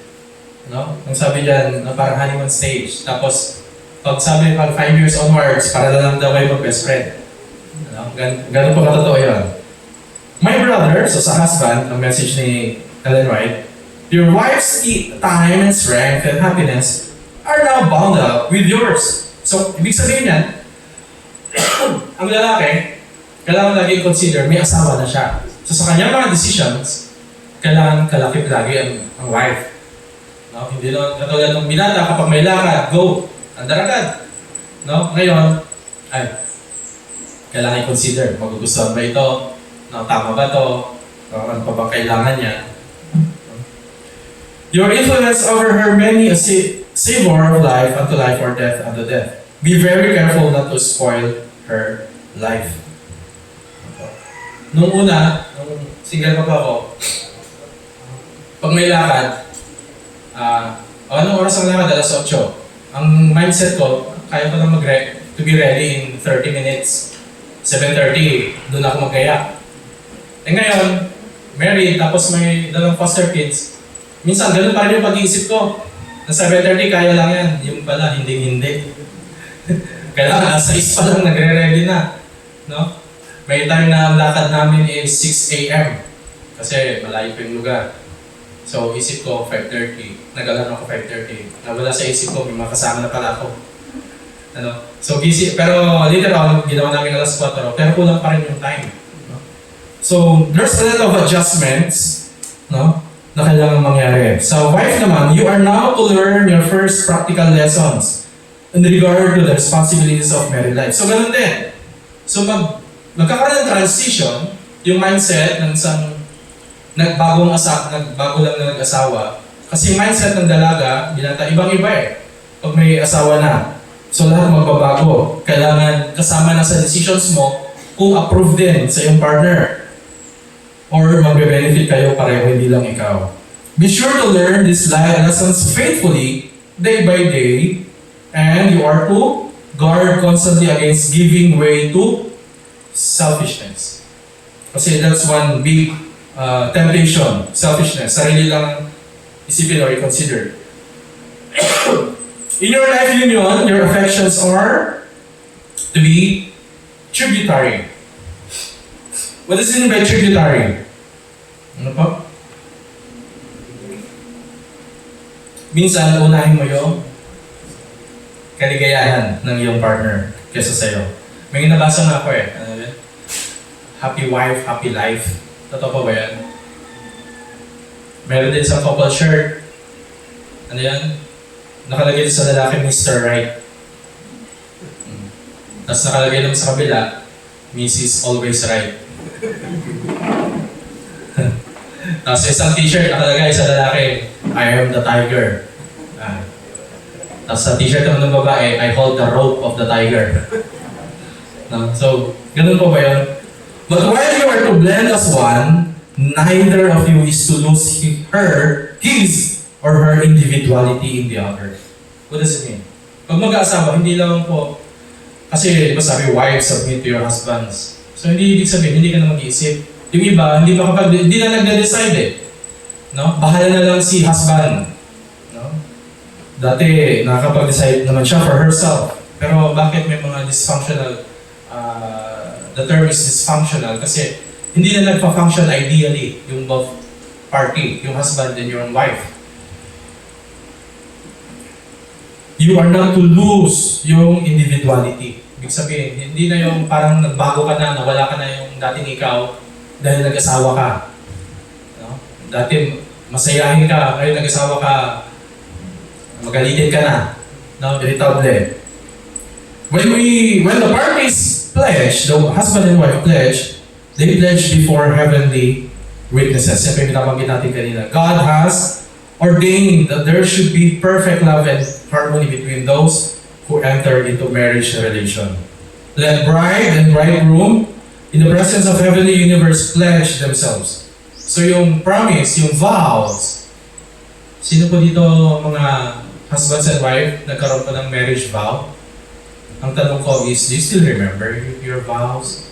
no? Ang sabi dyan, na parang honeymoon stage. Tapos, pag sabi pag 5 years onwards, para na lang daw kayo mag-best friend. No? Ganun po katotoo yun. My brother, so sa husband, ang message ni Ellen White, your wife's time and strength and happiness are now bound up with yours. So, ibig sabihin yan, ang lalaki, kailangan lagi consider, may asawa na siya. So sa kanyang mga decisions, kailangan kalakip lagi ang wife. No? Hindi lang katulad ng binata, kapag may lakad, go, andar agad. No? Ngayon, ay, kailangan i-consider, magugustuhan ba ito? No, tama ba ito? Ano pa ba kailangan niya? Your influence over her many a savor of life unto life or death unto death. Be very careful not to spoil her life. Nung una, nung single pa po ako, pag may lakad, anong oras ang lakad? Alas 8. Ang mindset ko, kaya ko lang to be ready in 30 minutes. 7:30, doon ako magkaya. Eh ngayon, married, tapos may dalang foster kids. Minsan, ganun pa rin yung pag-iisip ko. Na 7:30, kaya lang yan. Yung pala, hindi. Kailangan, 6 pa lang, nagre-ready na. No? May time na ang lakad namin is 6 a.m. Kasi malayo pa yung lugar. So, isip ko, 5:30. Nag-alarm ako 5:30. Nawala sa isip ko, may mga kasama na pala ako. Ano? So, busy. Pero later on, ginawa namin alas 4. Pero kulang pa rin yung time. No? So, there's a lot of adjustments, no, na kailangan mangyari. So, wife naman, you are now to learn your first practical lessons in regard to the responsibilities of married life. So, ganun din. So, magkakaroon ng transition, yung mindset ng isang nagbago lang na nag-asawa. Kasi yung mindset ng dalaga, binata, ibang-iba eh. Pag may asawa na. So lahat magbabago. Kailangan kasama na sa decisions mo kung approve din sa iyong partner. Or magbe-benefit kayo pareho, hindi lang ikaw. Be sure to learn these life lessons faithfully, day by day, and you are to guard constantly against giving way to selfishness. Kasi that's one big temptation, selfishness. Sarili lang isipin or i-consider. In your life union, your affections are to be tributary. What does it mean by tributary? Ano po? Minsan, unahin mo yung kaligayahan ng iyong partner kesa sa'yo. May nabasa nga ako eh. Ano yun? Happy wife, happy life. Totoo pa ba yan? Meron din sa couple shirt. Ano yan? Nakalagay din sa lalaki, Mr. Right. Tapos nakalagay naman sa kabila, Mrs. Always Right. Tapos isang t-shirt nakalagay sa lalaki, I am the tiger. Tapos sa t-shirt naman ng babae, I hold the rope of the tiger. No? So, ganun po ba yun? But while you are to blend as one, neither of you is to lose his or her individuality in the other. What does it mean? Pag mag-aasawa, hindi lang po, kasi diba sabi, wives submit to your husbands. So hindi ibig sabihin, hindi ka na mag-iisip. Yung iba, hindi na nagde-decide eh. No? Bahala na lang si husband. No? Dati, nakakapag-decide naman siya for herself. Pero bakit may mga dysfunctional, the term is dysfunctional kasi hindi na nagpa-function ideally yung both party, yung husband and your wife. You are not to lose yung individuality. Ibig sabihin, hindi na yung parang nagbago ka na, nawala ka na yung dating ikaw dahil nag-asawa ka. No? Dati masayahin ka, ngayon nag-asawa ka, magalitin ka na. No? Irritable. When the parties pledge, the husband and wife pledge, they pledge before heavenly witnesses. Siyempre, binabanggit natin kanina. God has ordained that there should be perfect love and harmony between those who enter into marriage relation. Let bride and bridegroom, in the presence of heavenly universe, pledge themselves. So yung promise, yung vows, sino po dito mga husbands and wife nagkaroon pa ng marriage vow? Ang tanong ko is, do you still remember your vows?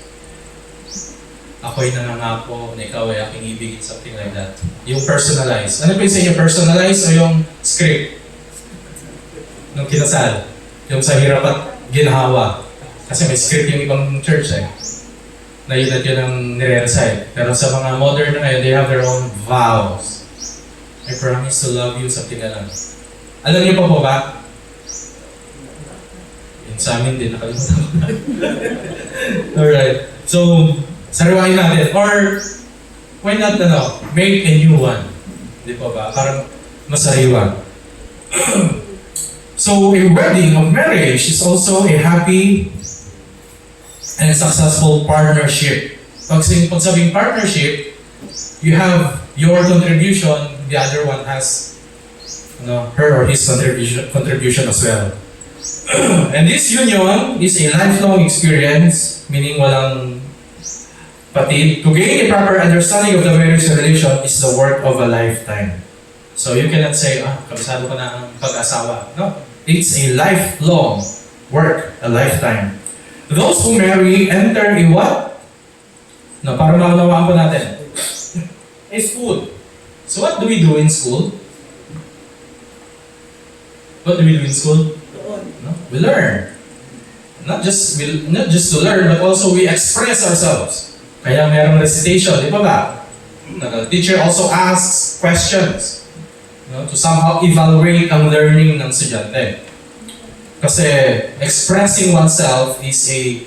ako'y nangangako na ikaw ay aking ibigin, something like that. Yung personalized. Ano ba yung sa inyo? Personalized o yung script? Nung kinasal? Yung sa hirap at ginhawa. Kasi may script yung ibang church eh. Na yun at yun ang nire-recite. Pero sa mga modern na ngayon, they have their own vows. I promise to love you, something na lang. Alam niyo pa po ba? Yun sa amin din, nakalimutan ko na. Alright. So, sariwain natin. Or, why not, make a new one. Di pa ba? Parang masariwa. So, a wedding of marriage is also a happy and successful partnership. Pag sabing partnership, you have your contribution, the other one has her or his contribution as well. And this union is a lifelong experience, meaning walang patid. To gain a proper understanding of the marriage relation is the work of a lifetime. So you cannot say, kabisado ka na ang pag-asawa. No, it's a lifelong work, a lifetime. Those who marry enter in what? No, para maunawaan po natin. A school. So what do we do in school? What do we do in school? No? We learn. Not just to learn, but also we express ourselves. Kaya mayroong recitation, di ba ba? The teacher also asks questions, to somehow evaluate ang learning ng estudyante. Kasi expressing oneself is a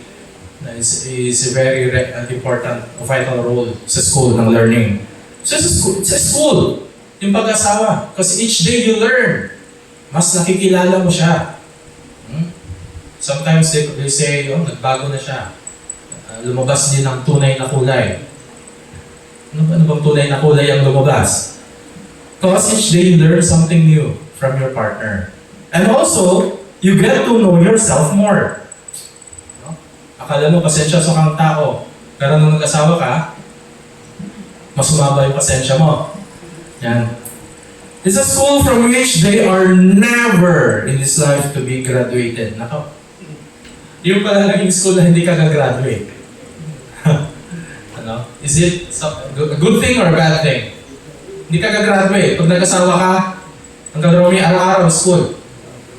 very important, vital role sa school ng learning. So it's a school, yung pag-asawa. Kasi each day you learn, mas nakikilala mo siya. Sometimes they say, nagbago na siya. Lumabas din ang tunay na kulay. Ano bang tunay na kulay ang lumabas? Because each day you learn something new from your partner. And also, you get to know yourself more. Akala mo pasensya sa kang tao. Pero nung nag-asawa ka, mas umaba yung pasensya mo. Yan. It's a school from which they are never in this life to be graduated. Nako. Yung pala naging school na hindi ka gagraduate. Is it a good thing or a bad thing? Hindi ka gagraduate. Pag nag-asawa ka, hanggang may araw-araw school.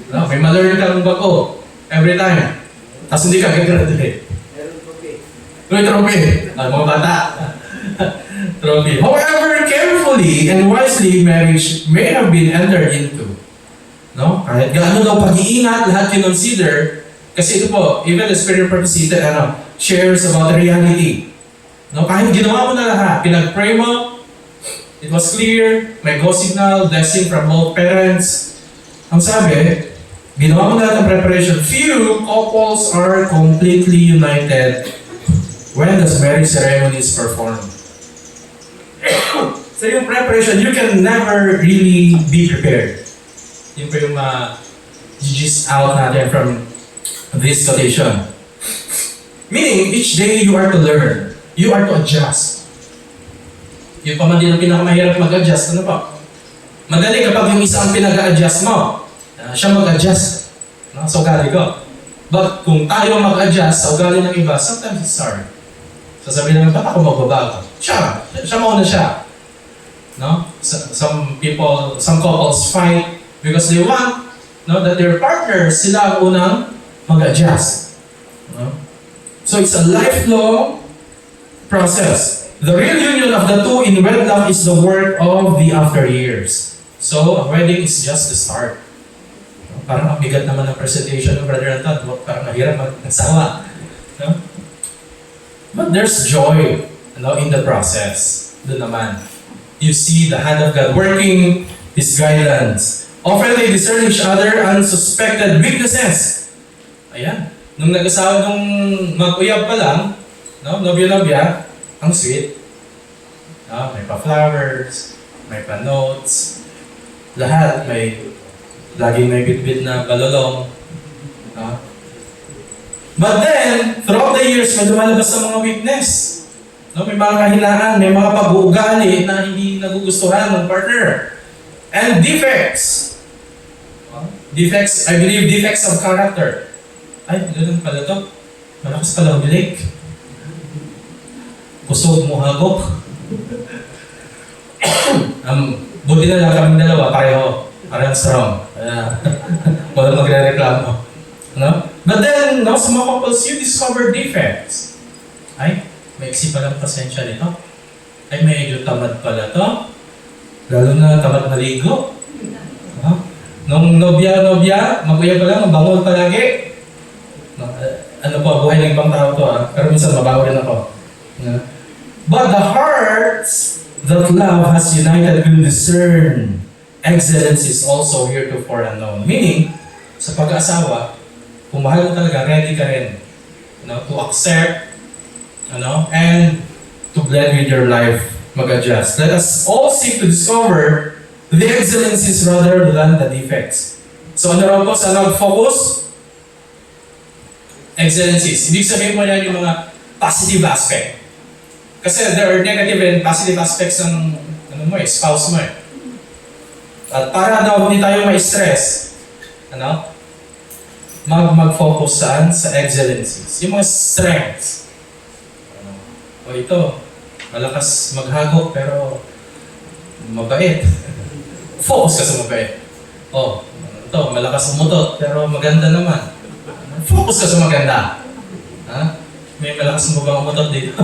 May ma-learn ka ng bago every time. Tapos hindi ka gagraduate. May trophy. Mga bata. Trophy. However, carefully and wisely, marriage may have been entered into. Kahit gaano daw pag-iingat, lahat kinonsider. Kasi ito po, even the Spirit of Prophecy shares about the reality. Kahit ginawa mo na lahat, pinag-pray mo, it was clear, may go signal, blessing from both parents. Ang sabi, ginawa mo lahat ng preparation. Few couples are completely united when the marriage ceremony is performed. So yung preparation, you can never really be prepared. Yun po yung gist out natin from this quotation. Meaning, each day you are to learn. You are to adjust. Yung pa man din ang pinakamahirap mag-adjust. Ano pa? Madali kapag yung isa ang pinag-adjust mo, siya mag-adjust. Sa ugali ko. But kung tayo mag-adjust sa ugali ng iba, sometimes it's hard. Sasabihin naman, ba't ako magbabago? Siya mauna siya. Some couples fight because they want that their partners sila ang unang mag-adjust. So it's a lifelong process. The real union of the two in wedlock is the work of the after years. So, a wedding is just the start. Parang ang bigat naman ng presentation ng Brother Anton. Parang mahirap mag-asawa. But there's joy in the process. Doon naman. You see the hand of God working His guidance. Often they discern each other unsuspected weaknesses. Ayan. Nung nag-asawa, nung mag-uyab pa lang, nobya-nobya, ang sweet. May pa-flowers, may pa-notes, lahat laging may bit-bit na balolong. But then, throughout the years, may lumalabas ng mga weakness. May mga kahinaan, may mga pag-uugali na hindi nagugustuhan ng partner. And defects. Defects, I believe defects of character. Ay, ganun pala to. Malakas pala umilik. kusog mo hagok. Buti na lang kaming dalawa, parehong strong. Wala magre-reklamo. No? But then, no, sa mga couples, you discover defects. Ay, may iksi palang pasensya nito. Ay, medyo tamad pala to. Lalo na tamad maligo. No? Nung nobya, mag-uya pa lang, mabangol palagi. No, ano po, buhay ng ibang tao to pero minsan mabaho rin ako. No? But the hearts that love has united will discern excellencies also heretofore unknown. Meaning, sa pag-aasawa, kung mahal mo talaga, ready ka rin to accept and to blend with your life, mag-adjust. Let us all seek to discover the excellencies rather than the defects. So ano raw po sa nag-focus? Excellencies. Ibig sabihin mo yan yung mga positive aspect. Kasi there are negative and positive aspects ng spouse mo . At para daw hindi tayo ma-stress, mag-focus saan? Sa excellencies. Yung mga strengths. O ito, malakas maghagok pero mabait. Focus ka sa mabait. O, ito, malakas umutot pero maganda naman. Focus ka sa maganda. May malakas mo bang umutot dito?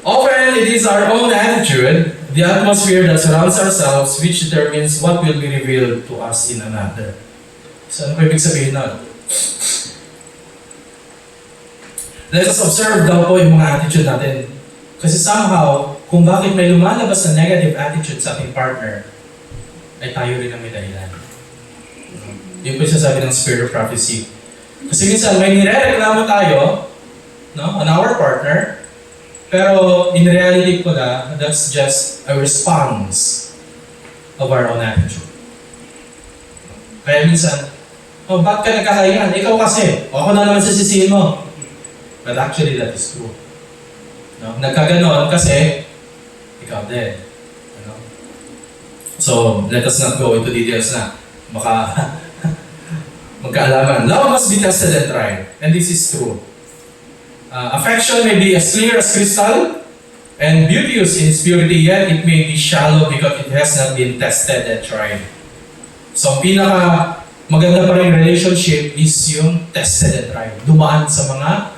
Often, it is our own attitude, the atmosphere that surrounds ourselves, which determines what will be revealed to us in another. So, ano pa ibig sabihin nun? Let us observe daw po yung mga attitude natin. Kasi somehow, kung bakit may lumalabas na negative attitude sa ating partner, ay tayo rin ang may dahilan. Yun po yung sasabi ng spirit of prophecy. Kasi minsan, may nire-reklamo tayo on our partner, pero in reality pala, that's just a response of our own attitude. Kaya minsan, ba't ka nagkakayan? Ikaw kasi. O ako na naman sisisihin mo. But actually, that is true. Nagkaganon kasi, ikaw din. So, let us not go into details na. Baka magkaalaman. Love must be tested and tried. And this is true. Affection may be as clear as crystal and beauteous in its purity, yet it may be shallow because it has not been tested and tried. So, ang pinaka maganda pa rin relationship is yung tested and tried. Dumaan sa mga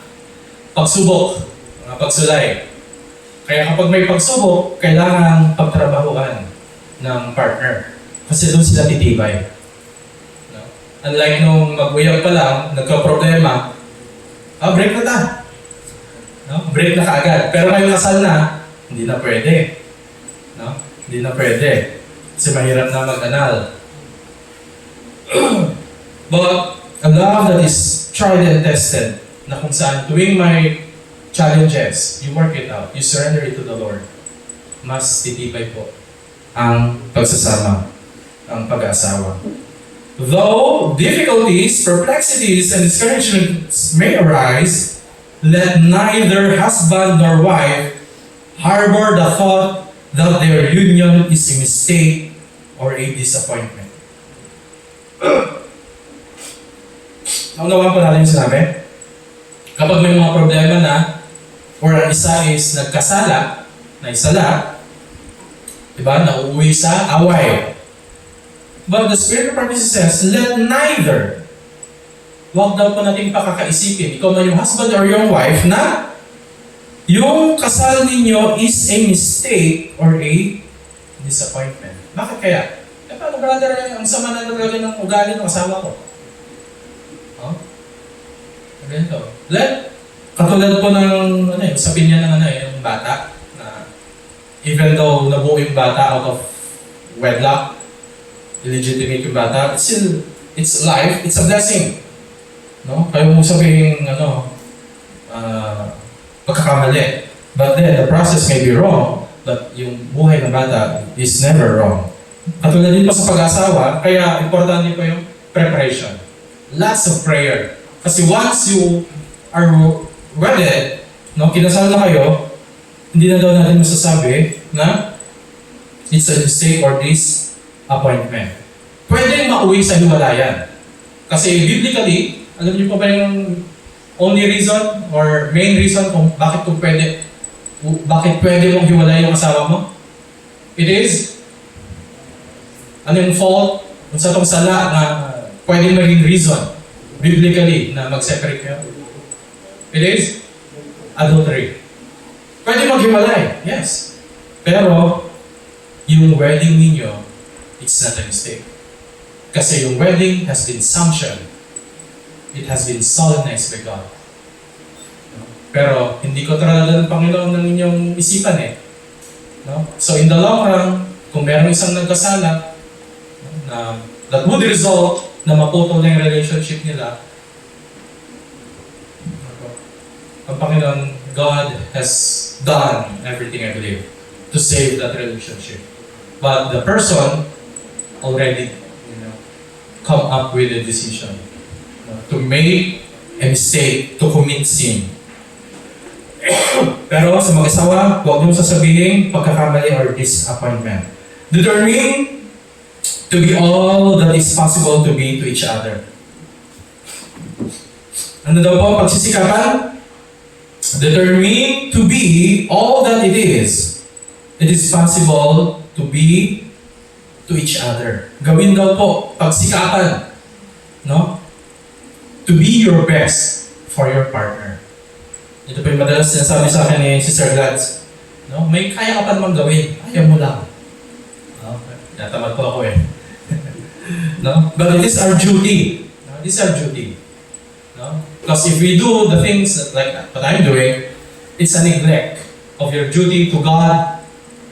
pagsubok, mga pagsulay. Kaya kapag may pagsubok, kailangan pagtrabahuan ng partner. Kasi doon sila titibay. Unlike nung mag-uyag pa lang, nagka-problema, break na ta. Break na kaagad. Pero ngayon kasal na, hindi na pwede. Hindi na pwede. Kasi mahirap na mag-anal. But a love that is tried and tested, na kung saan tuwing may challenges, you work it out, you surrender it to the Lord, mas titibay po ang pagsasama, ang pag-aasawa. Though difficulties, perplexities, and discouragements may arise, let neither husband nor wife harbor the thought that their union is a mistake or a disappointment. Naunawaan po natin yung sinabi? Kapag may mga problema na, or ang isa is nagkasala, na isala, diba, nauuwi sa away. But the Spirit of Prophecy says, let neither, huwag daw po natin pakakaisipin, ikaw man yung husband or yung wife, na yung kasal ninyo is a mistake or a disappointment. Bakit kaya? Paano brother, ang sama na talaga ng ugali ng asawa ko? Ganito. Katulad po ng, sabihin niya ng yung bata, na even though nabuo yung bata out of wedlock, illegitimate yung bata, still, it's life, it's a blessing. Kaya mo sabihin, pagkakamali. But then, the process may be wrong, but yung buhay ng bata is never wrong. Katulad din po sa pag-asawa, kaya importante po yung preparation. Lots of prayer. Kasi once you are wedded, kinasal na kayo, hindi na daw natin masasabi na it's a mistake or disappointment. Pwede mauwi sa hiwalayan. Kasi biblically, alam niyo pa ba yung only reason or main reason kung bakit pwede mong hiwalay yung asawa mo? It is, ano yung fault? Kung sa itong sala na pwede maging reason, biblically, na mag-separate kayo? It is adultery. Pwede maghiwalay, yes. Pero, yung wedding ninyo, it's not a mistake. Kasi yung wedding has been sanctioned. It has been solemnized by God. Pero, hindi ko tralala ng Panginoon ng inyong isipan eh. No? So, in the long run, kung meron isang nagkasala, na that would result na maputol na yung relationship nila, ang Panginoon, God has done everything, I believe, to save that relationship. But the person already, come up with a decision to make a mistake, to commit sin. Pero sa mag-asawa, huwag niyo sasabihin pagkakamali or disappointment. Determine to be all that is possible to be to each other. Ano daw po pagsisikapan? Determine to be all that it is possible to be to each other. Gawin daw po, pagsikapan, no? To be your best for your partner. Ito po yung madalas sinasabi sa akin ni Sister Gladys. No? May kaya ka pa naman gawin, kaya mo lang. No? Natamad po ako eh. No? But it is our duty. No? It is our duty. No? Because if we do the things like what I'm doing, it's a neglect of your duty to God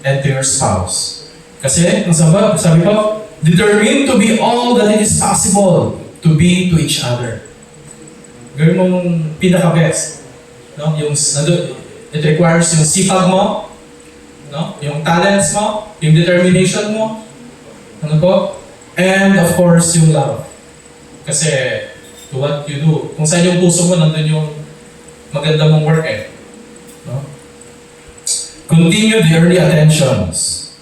and to your spouse. Kasi, ang sabi ko, determine to be all that it is possible to be to each other. Gawin mong pinaka-best. No? It requires yung sipag mo, no? Yung talents mo, yung determination mo, ano po? And of course, yung love. Kasi, to what you do, kung saan yung puso mo, nandun yung maganda mong work eh. No? Continue the early attentions.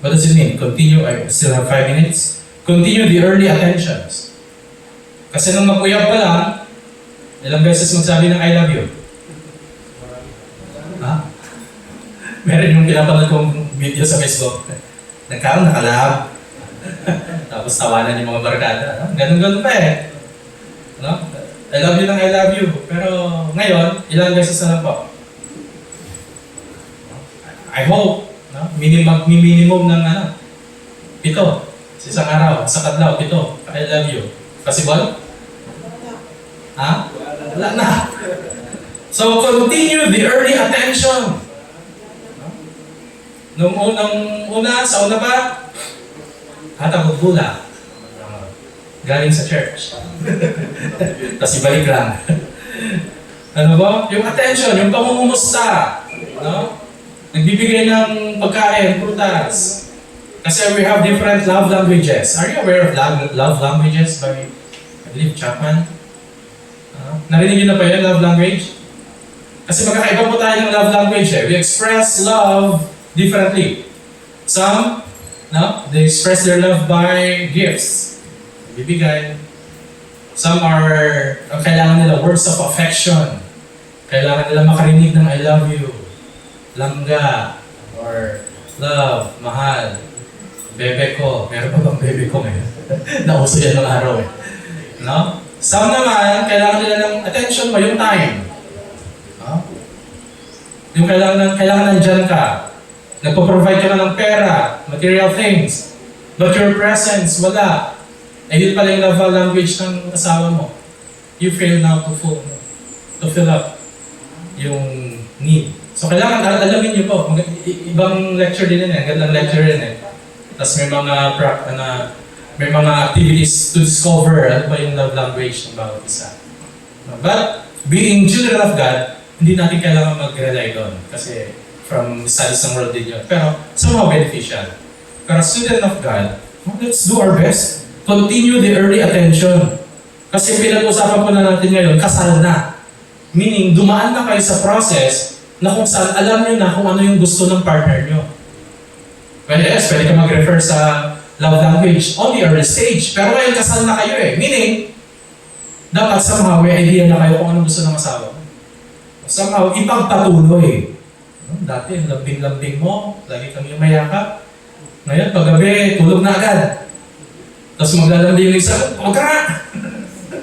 What does it mean? Continue, I still have 5 minutes. Continue the early attentions. Kasi nung maguyab pa lang, ilang beses magsabi ng I love you. Ha? Meron yung pinapanood kong video sa Facebook. Nagkaroon, nakalab. Tapos tawanan yung mga barkada. No? Ganun-ganun pa eh. No? I love you ng I love you. Pero ngayon, ilang beses na lang po. I hope, no? Minimum ng 7 sa isang araw, sa kadlaw, 7. I love you. Possible? Ha? Wala na. So, continue the early attention. Nung sa una pa, hatagbula. Galing sa church. Tapos ibalik lang. Ano ba? Yung attention, yung pamumumusta. No? Nagbibigay ng pagkain, prutas. Kasi we have different love languages. Are you aware of love languages by, I believe, Chapman? Narinig niyo na pa yun, love language? Kasi magkakaiba po tayo ng love language eh. We express love differently. Some, no, they express their love by gifts. Bibigay. Some are, kailangan nila words of affection. Kailangan nila makarinig ng I love you, langga, or love, mahal, bebe ko. Meron pa bang bebe ko ngayon? Nauso yan ng araw eh. No? Some naman, kailangan nila ng attention mo, yung time. No? Yung kailangan nandyan ka. Nagpo-provide ka na ng pera, material things. But your presence, wala. Eh yun pala yung love language ng asawa mo. You fail now to fill up yung need. So kailangan alamin niyo po, ibang lecture din eh, gandang lecture din eh. Tapos may mga activities to discover ano ba yung love language ng bawat isa. But being children of God, hindi natin kailangan mag-rely doon kasi from studies ng world din yun. Pero somehow beneficial. Pero student of God, let's do our best. Continue the early attention. Kasi pinag-usapan po na natin ngayon, kasal na. Meaning, dumaan na kayo sa process na kung saan alam nyo na kung ano yung gusto ng partner nyo. Well, yes, pwede ka mag-refer sa love language on the early stage. Pero ngayon, kasal na kayo eh. Meaning, dapat somehow may idea na kayo kung anong gusto ng asawa. Somehow, ipagpatuloy. Dati, lambing-lambing mo, lagi kang yumayakap. Ngayon, paggabi, tulog na agad. Tapos maglalambing yung isa, huwag ka nga!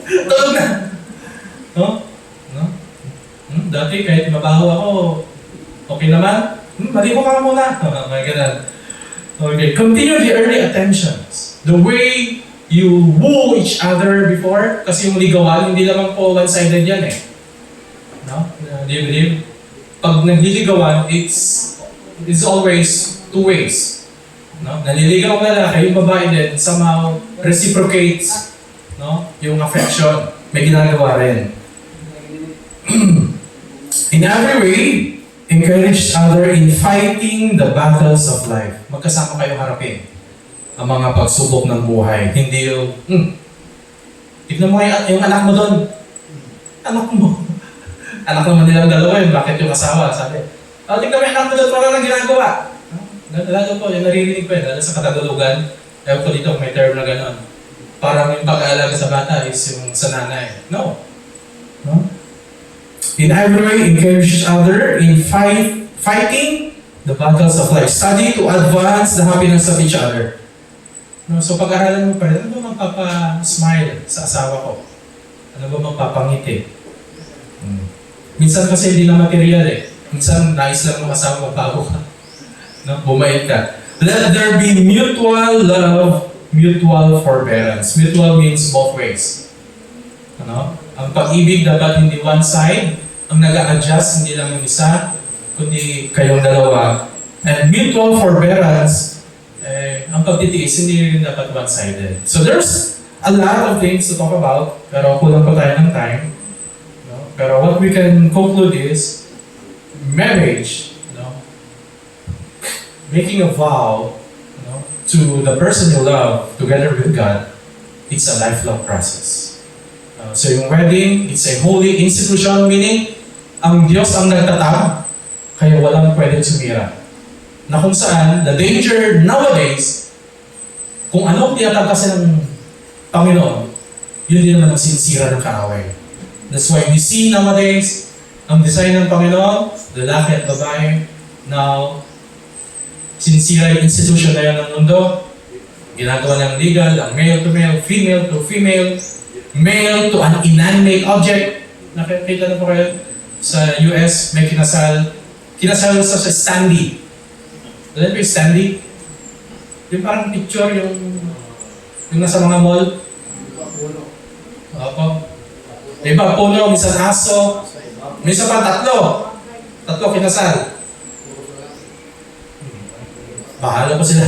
Tulog na! No? No? Dati, kahit mabaho ako, okay naman? Maligo ka muna. May ganun. Okay, continue the early attentions. The way you woo each other before, kasi yung ligawan, hindi naman po one-sided yan eh. No? Do you believe? Pag nagliligawan, it's always two ways. No? Naliligaw na lalaki, yung babae din, somehow reciprocates, no? Yung affection. May ginagawa rin. In every way, encourage each other in fighting the battles of life. Magkasama kayo harapin ang mga pagsubok ng buhay. Hindi yung, tignan mo yung anak mo doon. Anak mo. Anak naman nilang dalawa yun, bakit yung asawa? Sabi, tignan mo yung anak mo doon, parang ang ginagawa. Lalo po, yung naririnig ko yun, lalo sa Katagalugan. Ewan ko dito, may term na gano'n. Parang yung pag-aalaga sa bata is yung sa nanay. No. No? In every way, encourage each other in fighting the battles of life. Study to advance the happiness of each other. No, so pag-aralan mo pa rin, ano ba magpapa-smile sa asawa ko? Ano ba magpapangiti? Minsan kasi hindi na material eh. Minsan nais lang ng asawa, magbago ka. No, bumait ka. Let there be mutual love, mutual forbearance. Mutual means both ways. Ano? Ang pag-ibig dapat hindi one side, ang nag-a-adjust hindi lang yung isa, kundi kayong dalawa. And mutual forbearance, ang pagtitiis hindi rin dapat one-sided. So there's a lot of things to talk about, pero kulang pa tayo ng time. No? Pero what we can conclude is, marriage, making a vow to the person you love together with God, it's a lifelong process. So yung wedding, it's a holy institution, meaning ang Diyos ang nagtatag, kaya walang pwedeng sumira. Na kung saan, the danger nowadays, kung anong tiyatag kasi ng Panginoon, yun din naman ang sinsira ng kaaway. That's why we see nowadays, ang design ng Panginoon, lalaki at babae, now, sinisira yung institution na yan ng mundo, ginagawa ng legal, ang male to male, female to female, male to an inanimate object. Nakikita na po kayo sa US, may kinasal sa standee. Alam mo yung standee? Yung parang picture, yung nasa mga mall. Opo. May iba puno, minsan aso, minsan pa tatlo kinasal. Bahala po sila.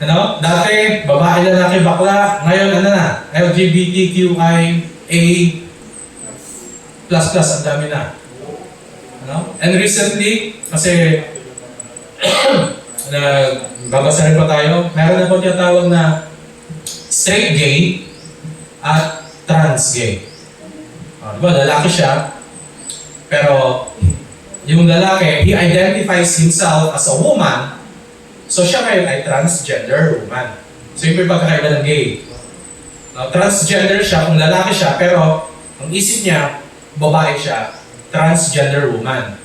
Ano? Dati, babae, lalaki, bakla. Ngayon, ano na? LGBTQIA++, ang dami na. Ano? And recently, kasi babasa rin pa tayo, meron na po tinatawag na straight gay at trans gay. Diba? Lalaki siya, pero yung lalaki, he identifies himself as a woman. So siya ngayon ay transgender woman. So yung pagkakaiba ng gay. Transgender siya, kung lalaki siya, pero ang isip niya, babae siya, transgender woman.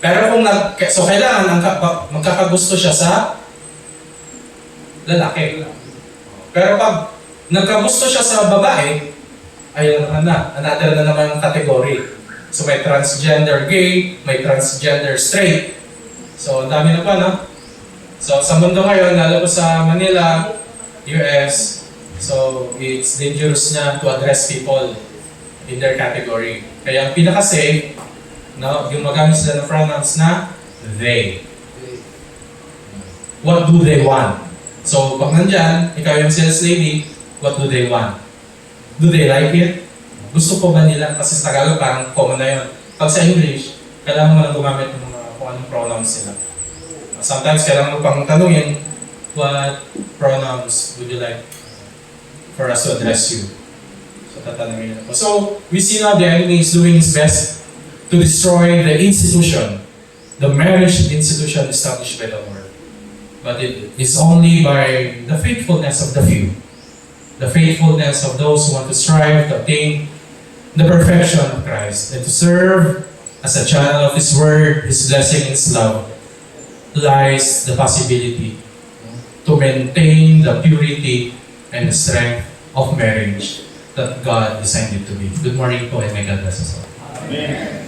Pero kung so kailangan magkakagusto siya sa lalaki. Pero pag nagkagusto siya sa babae, ayun na, another na naman ang category. So may transgender gay, may transgender straight. So ang dami na pa, no? So sa mundo ngayon, lalo po sa Manila, US, so it's dangerous na to address people in their category. Kaya ang pinaka-safe, yung magamit sila ng pronouns na they. What do they want? So pag nandyan, ikaw yung sales lady, what do they want? Do they like it? Gusto po ba nila? Kasi sa Tagalog parang common na yun. Pag sa English, kailangan mo lang gumamit ng mga kung anong pronouns nila. Sometimes kailangan mo pang tanungin, what pronouns would you like for us to address you? So tatanungin nila po. So we see now the enemy is doing his best to destroy the institution, the marriage institution established by the Lord. But it is only by the faithfulness of the few, the faithfulness of those who want to strive to obtain the perfection of Christ and to serve as a channel of His Word, His blessing, His love, lies the possibility to maintain the purity and the strength of marriage that God designed it to be. Good morning po and may God bless us all. Amen.